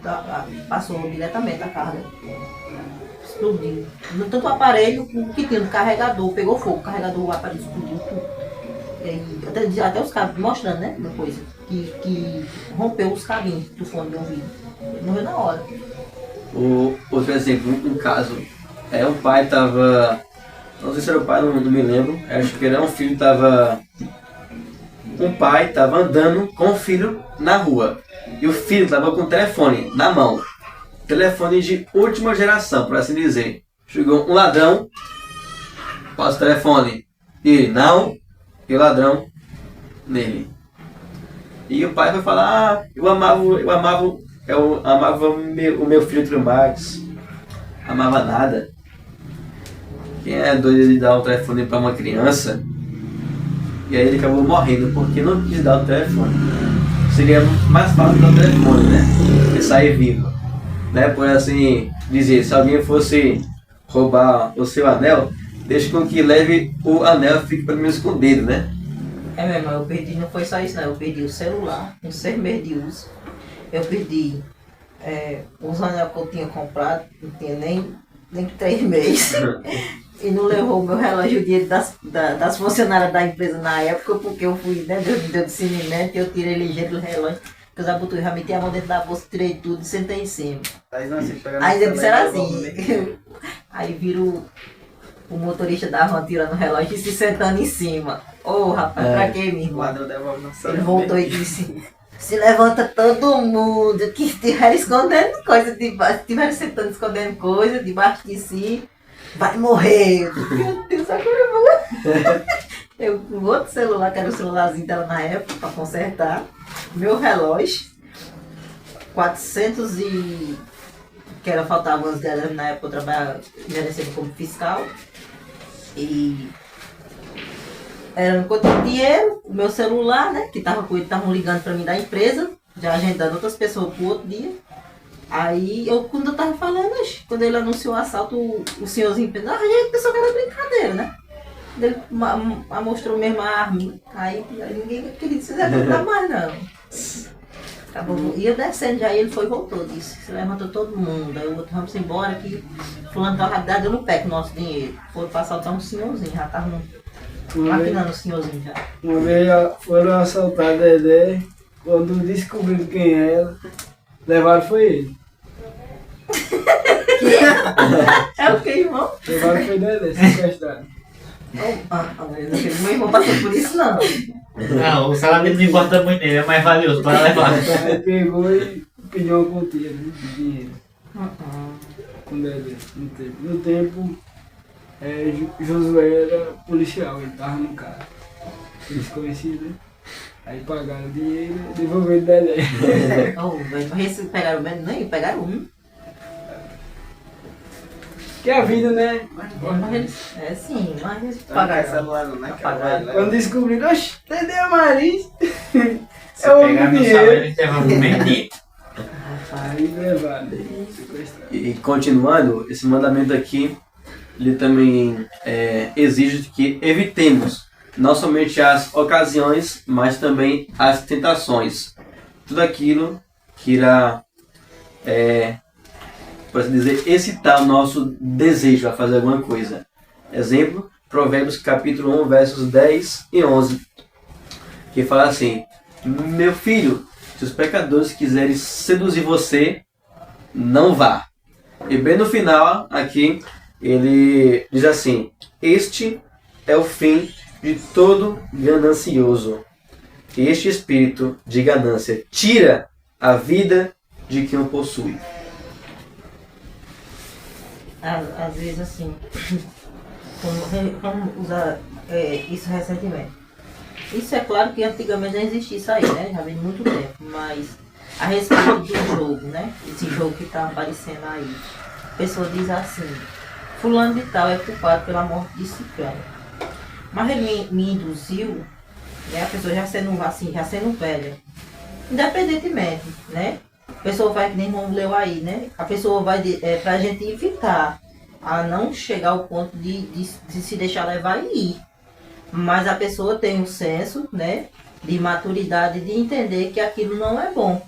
passou diretamente a carga. Explodiu. Tanto o aparelho que tinha no carregador pegou fogo. O carregador, o aparelho explodiu tudo. Até os cabos mostrando, né? Depois que rompeu os cabinhos do fone de ouvido. Ele morreu na hora. Outro exemplo, um caso. Um pai estava. Não sei se era o pai, não me lembro. Acho que era um filho, um pai estava andando com o filho na rua. E o filho estava com o telefone na mão. Telefone de última geração, por assim dizer. Chegou um ladrão, passa o telefone. E não. E o ladrão nele. E o pai foi falar, eu amava o meu filho Trimax. Amava nada. Quem é doido de dar o telefone para uma criança? E aí ele acabou morrendo porque não quis dar o telefone. Seria mais fácil dar o telefone, né? E sair vivo. Né? Por assim dizer, se alguém fosse roubar o seu anel, deixa com que leve o anel e fique pelo menos com o dedo, né? Mesmo, eu perdi, não foi só isso não, eu perdi o celular, um 6 meses de uso. Eu perdi os anel que eu tinha comprado, não tinha nem 3 meses. E não levou o meu relógio, o dinheiro das funcionárias da empresa na época, porque eu fui, né, deu discernimento e eu tirei ligeiro do relógio. Porque eu já botei, já meti a mão dentro da bolsa, tirei tudo e sentei em cima. Aí eles disseram assim, aí viram o motorista da van tirando o relógio e se sentando em cima. Ô rapaz, pra quê, minha irmã? Ele voltou e disse, se levanta todo mundo que estiver escondendo coisa debaixo, estiver sentando escondendo coisa debaixo de si, vai morrer. Meu Deus, agora eu vou. Eu com outro celular, que era o celularzinho dela na época, pra consertar. Meu relógio, 400 e... que era, faltava anos dela, na época eu trabalhava, gerenciando como fiscal. E... era enquanto dinheiro, o meu celular, né, que tava com ele, estavam ligando pra mim da empresa, já agendando outras pessoas pro outro dia. Aí, quando eu tava falando, quando ele anunciou o assalto, o senhorzinho pensou, a gente pensou que era brincadeira, né? Ele mostrou mesmo a arma. Aí ninguém queria dizer nada mais, não. Acabou, ia descendo, já ele foi e voltou, disse, se levantou todo mundo. Aí o outro, vamos embora que fulano da realidade deu no pé com o nosso dinheiro. Foram pra assaltar um senhorzinho, já estavam maquinando o senhorzinho já. Uma vez foram assaltar Dedé, quando descobriram quem era, levaram foi ele. É o que, irmão? Levaram foi Dedé, sequestrado. Meu irmão passou por isso, não. Não, o salário não importa muito nele, é mais valioso para levar. Aí pegou e pediu uma quantia de dinheiro com Dedé, no tempo. No tempo, Josué era policial, ele tava no carro. Eles conheciam, né? Aí pagaram o dinheiro e devolveram Dedé. Mas pegaram menos, nem pegaram um. Que a vida, né? Mas eles, sim, mas eles Não quer pagaram. celular não, né? Pagaram. Quando descobriram, oxe, Dedé é Maris. Se É o pegar meu dinheiro. salário, ele leva um menino. Aí levaram, sequestraram. E continuando, esse mandamento aqui, ele também exige que evitemos não somente as ocasiões, mas também as tentações. Tudo aquilo que irá, por assim dizer, excitar o nosso desejo a fazer alguma coisa. Exemplo, Provérbios capítulo 1, versos 10 e 11, que fala assim: meu filho, se os pecadores quiserem seduzir você, não vá. E bem no final, aqui, ele diz assim: este é o fim de todo ganancioso. Este espírito de ganância tira a vida de quem o possui. Às vezes assim, vamos usar isso recentemente. Isso é claro que antigamente já existia isso aí, né? Já vem de muito tempo, mas a respeito do jogo, né? Esse jogo que está aparecendo aí. A pessoa diz assim, fulano de tal é culpado pela morte de ciclano. Mas ele me induziu, né? A pessoa já sendo assim, já sendo velha. Independentemente, né? A pessoa vai, que nem irmão leu aí, né? A pessoa vai, pra gente evitar a não chegar ao ponto de se deixar levar e ir. Mas a pessoa tem um senso, né, de maturidade, de entender que aquilo não é bom.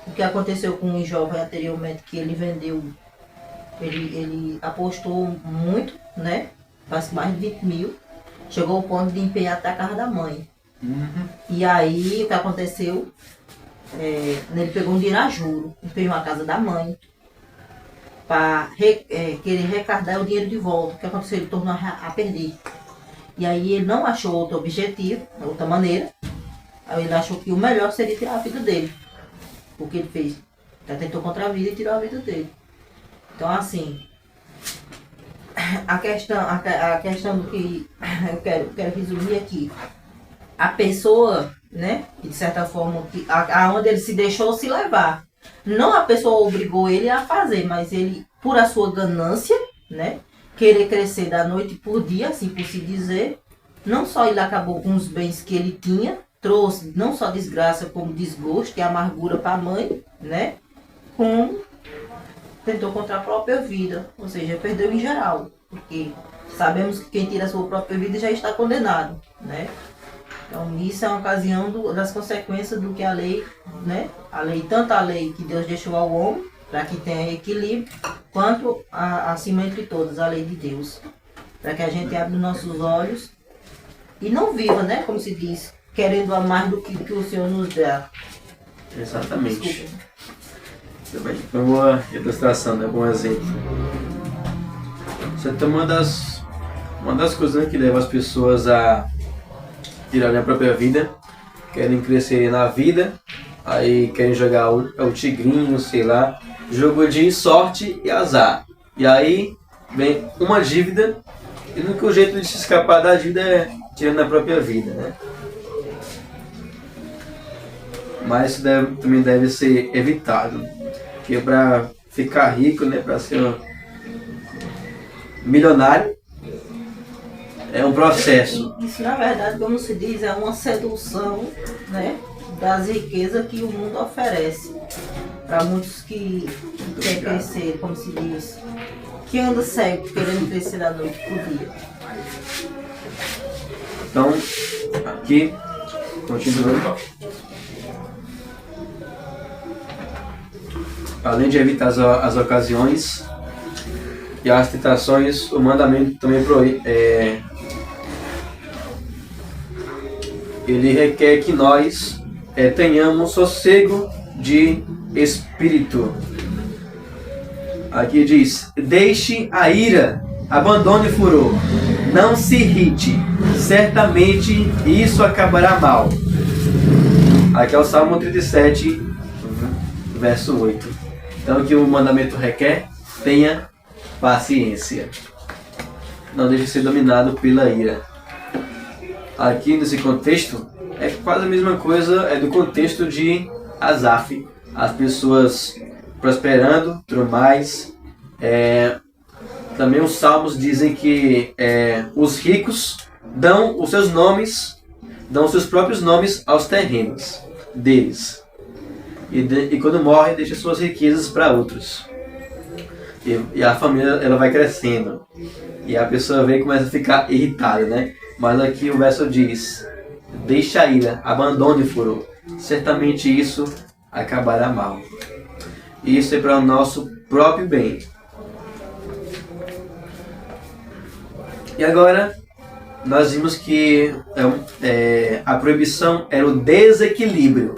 O que aconteceu com um jovem anteriormente, que ele vendeu, ele apostou muito, né, quase mais de 20 mil, chegou ao ponto de empenhar até a casa da mãe. E aí, o que aconteceu, ele pegou um dinheiro a juro, empenhou a casa da mãe, para querer recarregar o dinheiro de volta. O que aconteceu? Ele tornou a perder. E aí ele não achou outro objetivo, outra maneira. Aí ele achou que o melhor seria tirar a vida dele. O que ele fez? Já tentou contra a vida e tirou a vida dele. Então assim, a questão do que eu quero resumir aqui. A pessoa, né, de certa forma, aonde ele se deixou se levar. Não a pessoa obrigou ele a fazer, mas ele, por a sua ganância, né, querer crescer da noite por dia, assim por se dizer, não só ele acabou com os bens que ele tinha, trouxe não só desgraça como desgosto e amargura para a mãe, né, como tentou contra a própria vida, ou seja, perdeu em geral, porque sabemos que quem tira a sua própria vida já está condenado, né. Então isso é uma ocasião das consequências do que a lei, né, tanto a lei que Deus deixou ao homem, para que tenha equilíbrio, quanto acima entre todas, a lei de Deus. Para que a gente abra nossos olhos e não viva, né, como se diz, querendo a mais do que o Senhor nos dá. Exatamente. Também foi uma boa ilustração, né? Bom exemplo. Isso é uma das coisas, né, que leva as pessoas a tirarem a própria vida, querem crescer na vida, aí querem jogar o tigrinho, sei lá, jogo de sorte e azar. E aí vem uma dívida, e o único jeito de se escapar da dívida é tirando a própria vida, né? Mas isso também deve ser evitado. Porque para ficar rico, né, para ser um milionário, é um processo. Isso, na verdade, como se diz, é uma sedução, né, das riquezas que o mundo oferece. Para muitos que querem crescer, como se diz, que anda cego, querendo crescer da noite pro dia. Então, aqui, continuando. Além de evitar as ocasiões e as tentações, o mandamento também ele requer que nós tenhamos sossego de espírito. Aqui diz: deixe a ira, abandone o furor, não se irrite, certamente isso acabará mal. Aqui é o Salmo 37, verso 8. Então o que o mandamento requer? Tenha paciência. Não deixe ser dominado pela ira. Aqui nesse contexto, é quase a mesma coisa do contexto de Asaf. As pessoas prosperando, tudo mais. Também os salmos dizem que os ricos dão os seus nomes, dão os seus próprios nomes aos terrenos deles. E quando morre, deixa suas riquezas para outros. E a família ela vai crescendo. E a pessoa vem e começa a ficar irritada, né? Mas aqui o verso diz: deixa a ira, abandone o furor. Certamente isso acabará mal. E isso é para o nosso próprio bem. E agora, nós vimos que a proibição era o desequilíbrio.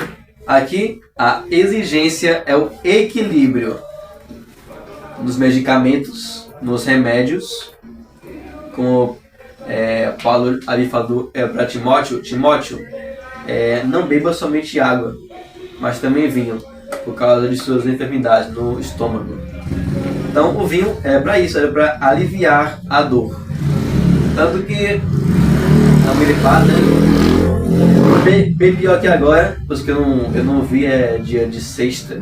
Aqui, a exigência é o equilíbrio. Nos medicamentos, nos remédios, como Paulo ali falou para Timóteo, não beba somente água, mas também vinho, por causa de suas enfermidades no estômago. Então o vinho é para isso, era para aliviar a dor. Tanto que não me gripado, bem pior que agora, porque eu não vi, dia de sexta.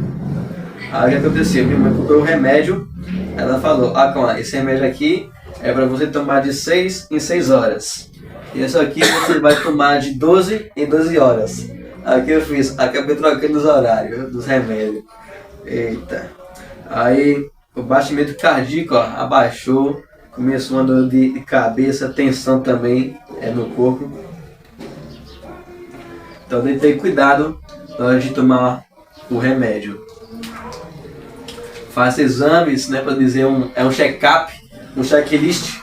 Aí o que aconteceu? Minha mãe comprou um remédio, ela falou: esse remédio aqui é para você tomar de 6 em 6 horas. E esse aqui você vai tomar de 12 em 12 horas. Aí o que eu fiz? Acabei trocando os horários dos remédios. Eita. Aí o batimento cardíaco abaixou, começou uma dor de cabeça, tensão também no corpo. Então tem que ter cuidado na hora de tomar o remédio. Faça exames, né, para dizer um check-up, um checklist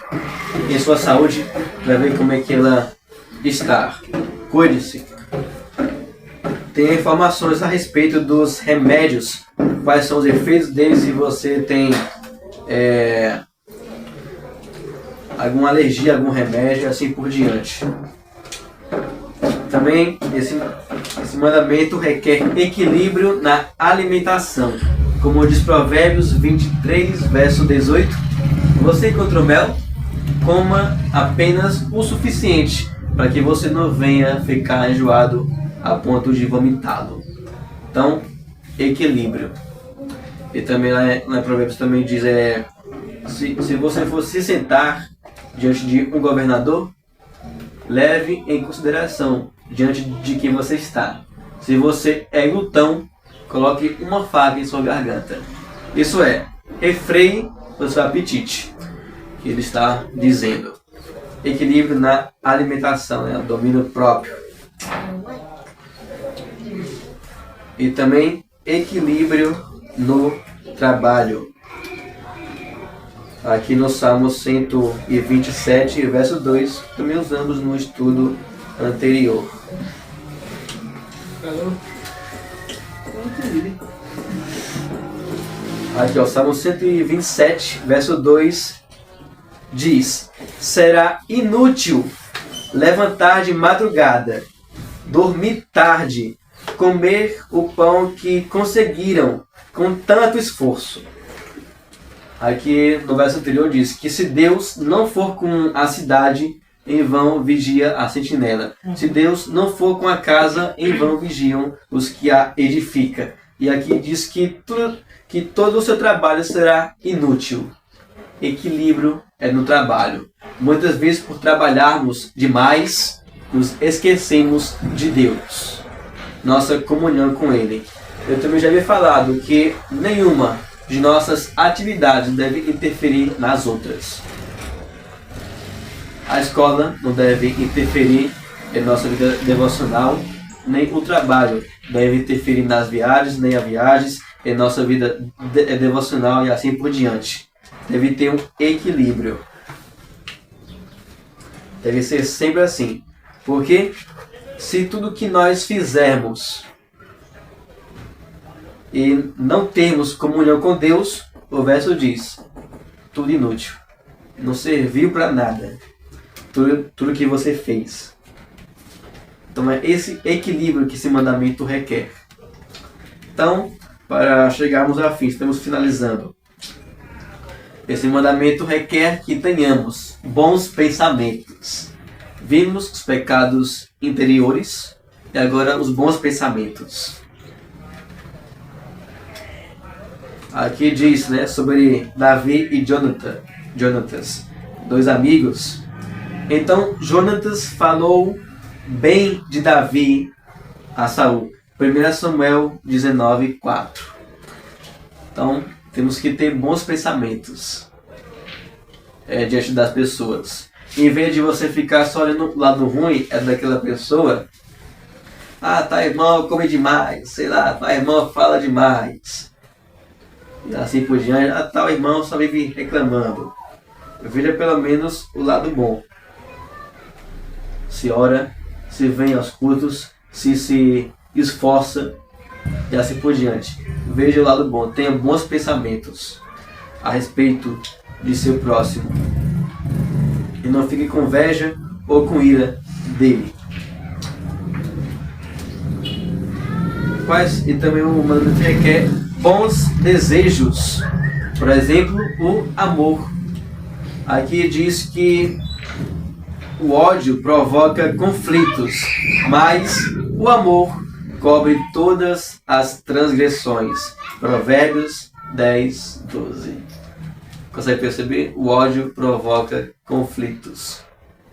em sua saúde, para ver como é que ela está. Cuide-se. Tem informações a respeito dos remédios, quais são os efeitos deles, se você tem alguma alergia a algum remédio, assim por diante. Também esse mandamento requer equilíbrio na alimentação. Como diz Provérbios 23, verso 18: você encontrou mel? Coma apenas o suficiente para que você não venha ficar enjoado a ponto de vomitá-lo. Então, equilíbrio. E também lá em Provérbios também diz: se você for se sentar diante de um governador, leve em consideração diante de quem você está. Se você é glutão, coloque uma faca em sua garganta. Isso refreie o seu apetite, que ele está dizendo. Equilíbrio na alimentação, domínio próprio. E também equilíbrio no trabalho. Aqui no Salmo 127, verso 2, também usamos no estudo anterior. Aqui o Salmo 127, verso 2 diz: será inútil levantar de madrugada, dormir tarde, comer o pão que conseguiram com tanto esforço. Aqui no verso anterior diz que se Deus não for com a cidade, em vão vigia a sentinela. Se Deus não for com a casa, em vão vigiam os que a edificam. E aqui diz que todo o seu trabalho será inútil. Equilíbrio no trabalho. Muitas vezes, por trabalharmos demais, nos esquecemos de Deus, nossa comunhão com Ele. eu também já havia falado que nenhuma de nossas atividades deve interferir nas outras. A escola não deve interferir em nossa vida devocional, nem o trabalho deve interferir nas viagens, nem as viagens em nossa vida devocional e assim por diante. Deve ter um equilíbrio. Deve ser sempre assim. Porque se tudo que nós fizermos e não termos comunhão com Deus, o verso diz, tudo inútil. Não serviu para nada. Tudo que você fez. Então é esse equilíbrio que esse mandamento requer. Então, para chegarmos ao fim, estamos finalizando. Esse mandamento requer que tenhamos bons pensamentos. Vimos os pecados interiores e agora os bons pensamentos. Aqui diz, né, sobre Davi e Jonatas, dois amigos. Então Jonatas falou bem de Davi a Saul. 1 Samuel 19:4. Então temos que ter bons pensamentos diante das pessoas. Em vez de você ficar só olhando o lado ruim daquela pessoa. Ah, tá irmão, come demais. Sei lá, tá irmão, fala demais. E assim por diante. Ah, tal irmão só vive reclamando. Veja pelo menos o lado bom. Se ora, se vem aos cultos, se esforça e assim por diante. Veja o lado bom, tenha bons pensamentos a respeito de seu próximo. E não fique com inveja ou com ira dele. E também o mandamento requer bons desejos. Por exemplo, o amor. Aqui diz que o ódio provoca conflitos, mas o amor cobre todas as transgressões. Provérbios 10:12. Consegue perceber? O ódio provoca conflitos,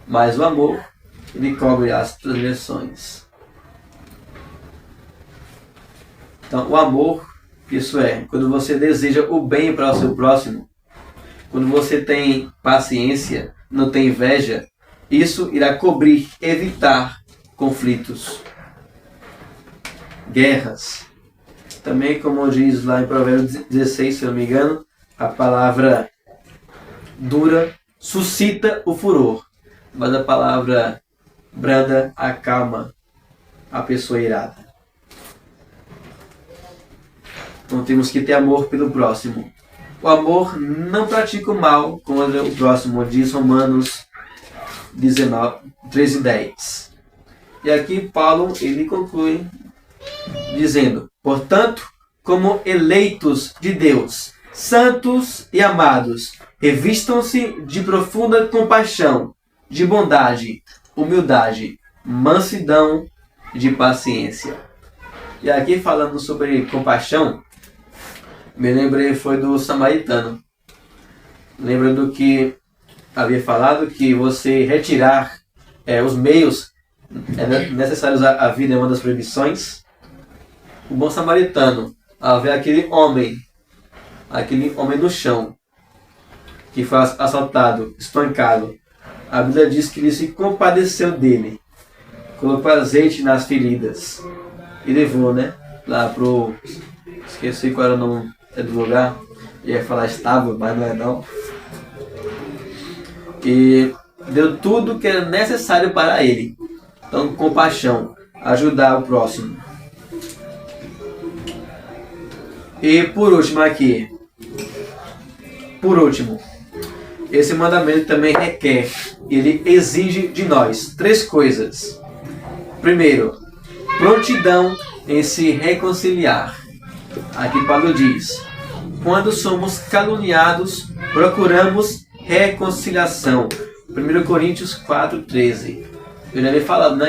mas o amor, ele cobre as transgressões. Então, o amor, isso é, quando você deseja o bem para o seu próximo, quando você tem paciência, não tem inveja, isso irá cobrir, evitar conflitos, guerras. Também, como diz lá em Provérbios 16, se eu não me engano, a palavra dura suscita o furor, mas a palavra branda acalma a pessoa irada. Então temos que ter amor pelo próximo. O amor não pratica o mal contra o próximo, diz Romanos 13:10. E aqui Paulo ele conclui dizendo: portanto, como eleitos de Deus, santos e amados, revistam-se de profunda compaixão, de bondade, humildade, mansidão, de paciência. E aqui falando sobre compaixão, me lembrei foi do samaritano. Lembra do que havia falado, que você retirar os meios necessários à vida é uma das proibições. O bom samaritano, ao ver aquele homem no chão, que foi assaltado, espancado, a Bíblia diz que ele se compadeceu dele, colocou azeite nas feridas e levou, lá pro... esqueci qual era o nome do lugar, ia falar estável, mas não é não. E deu tudo que era necessário para ele. Então, compaixão, ajudar o próximo. E por último aqui, esse mandamento também requer, ele exige de nós 3 coisas. Primeiro, prontidão em se reconciliar. Aqui Paulo diz: quando somos caluniados, procuramos reconciliação. 1 Coríntios 4:13. Eu já havia falado,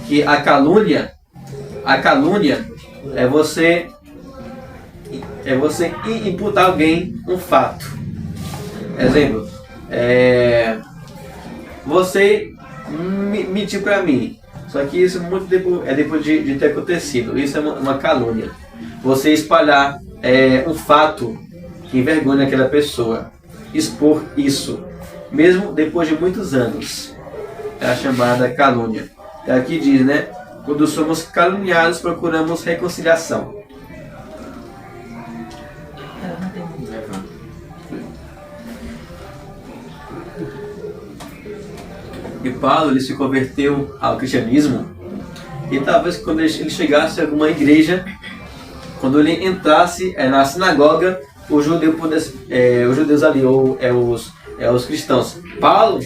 que a calúnia é você imputar a alguém um fato. Exemplo, você mentiu para mim, só que isso muito depois de ter acontecido. Isso é uma calúnia. você espalhar um fato que envergonha aquela pessoa, expor isso, mesmo depois de muitos anos. É a chamada calúnia. Aqui diz, né? Quando somos caluniados, procuramos reconciliação. E Paulo, ele se converteu ao cristianismo, e talvez quando ele chegasse a alguma igreja, quando ele entrasse na sinagoga, os judeus ali, ou os cristãos, Paulo,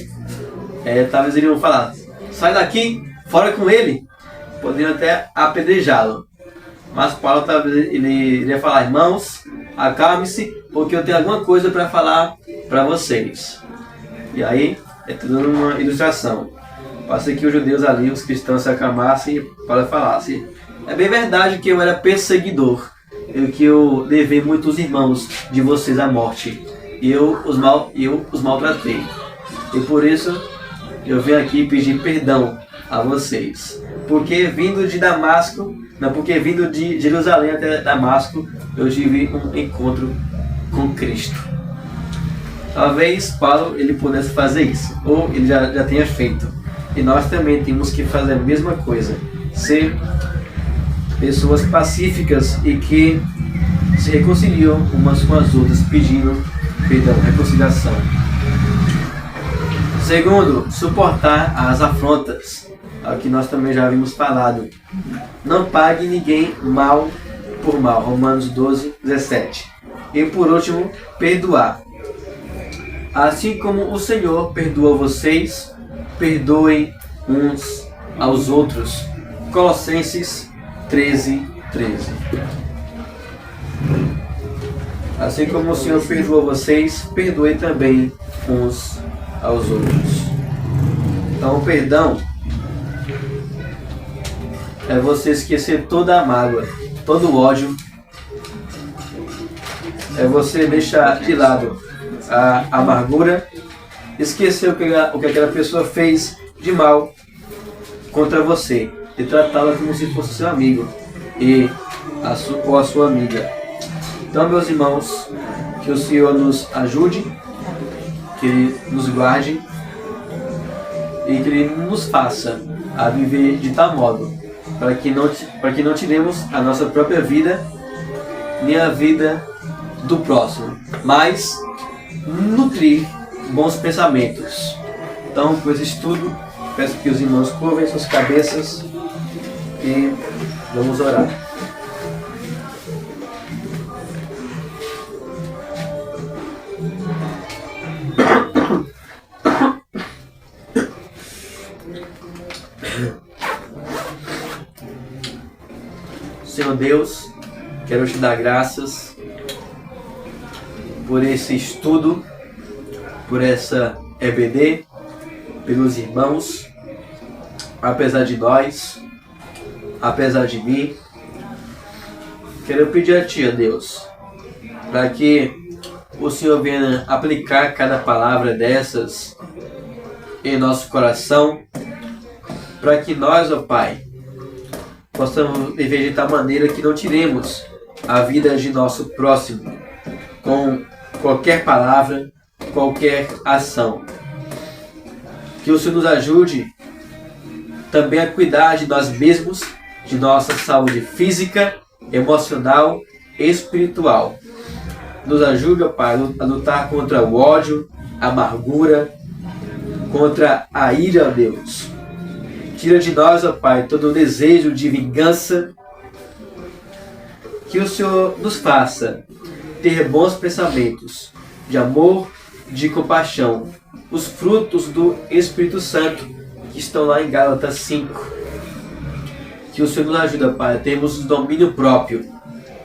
talvez iriam falar: sai daqui, fora com ele. Poderiam até apedrejá-lo. Mas Paulo talvez ele iria falar: irmãos, acalme-se, porque eu tenho alguma coisa para falar para vocês. E aí, é tudo uma ilustração. Passa que os judeus ali, os cristãos se acalmassem e Paulo falasse: é bem verdade que eu era perseguidor, que eu levei muitos irmãos de vocês à morte, e eu os maltratei. E por isso eu venho aqui pedir perdão a vocês. Porque vindo de Jerusalém até Damasco, eu tive um encontro com Cristo. Talvez Paulo ele pudesse fazer isso, ou ele já tenha feito. E nós também temos que fazer a mesma coisa. Ser pessoas pacíficas e que se reconciliam umas com as outras, pedindo perdão, reconciliação. Segundo, suportar as afrontas. É o que nós também já havíamos falado. Não pague ninguém mal por mal. Romanos 12, 17. E por último, perdoar. Assim como o Senhor perdoa vocês, perdoem uns aos outros. Colossenses 13, 13. Assim como o Senhor perdoou vocês, perdoe também uns aos outros. Então o perdão é você esquecer toda a mágoa, todo o ódio. É você deixar de lado a amargura, esquecer o que aquela pessoa fez de mal contra você e tratá-la como se fosse seu amigo ou a sua amiga. Então, meus irmãos, que o Senhor nos ajude, que Ele nos guarde e que Ele nos faça a viver de tal modo para que não tiremos a nossa própria vida nem a vida do próximo, mas nutrir bons pensamentos. Então, com esse estudo, peço que os irmãos curvem suas cabeças e vamos orar. Senhor Deus, quero te dar graças por esse estudo, por essa EBD, pelos irmãos, apesar de nós, apesar de mim. Quero pedir a Ti, ó Deus, para que o Senhor venha aplicar cada palavra dessas em nosso coração, para que nós, ó Pai, possamos viver de tal maneira que não tiremos a vida de nosso próximo com qualquer palavra, qualquer ação. Que o Senhor nos ajude também a cuidar de nós mesmos, de nossa saúde física, emocional e espiritual. Nos ajude, ó Pai, a lutar contra o ódio, a amargura, contra a ira, ó Deus. Tira de nós, ó Pai, todo o desejo de vingança. Que o Senhor nos faça ter bons pensamentos, de amor, de compaixão, os frutos do Espírito Santo que estão lá em Gálatas 5. Que o Senhor nos ajude, Pai, a termos domínio próprio,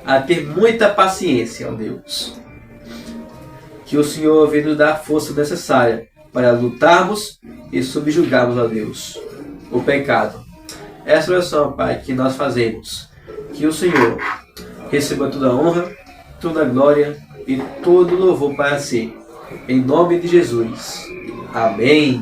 a ter muita paciência, ó Deus. Que o Senhor venha nos dar a força necessária para lutarmos e subjugarmos, ó Deus, o pecado. Essa oração, Pai, que nós fazemos. Que o Senhor receba toda a honra, toda a glória e todo o louvor para si. Em nome de Jesus. Amém.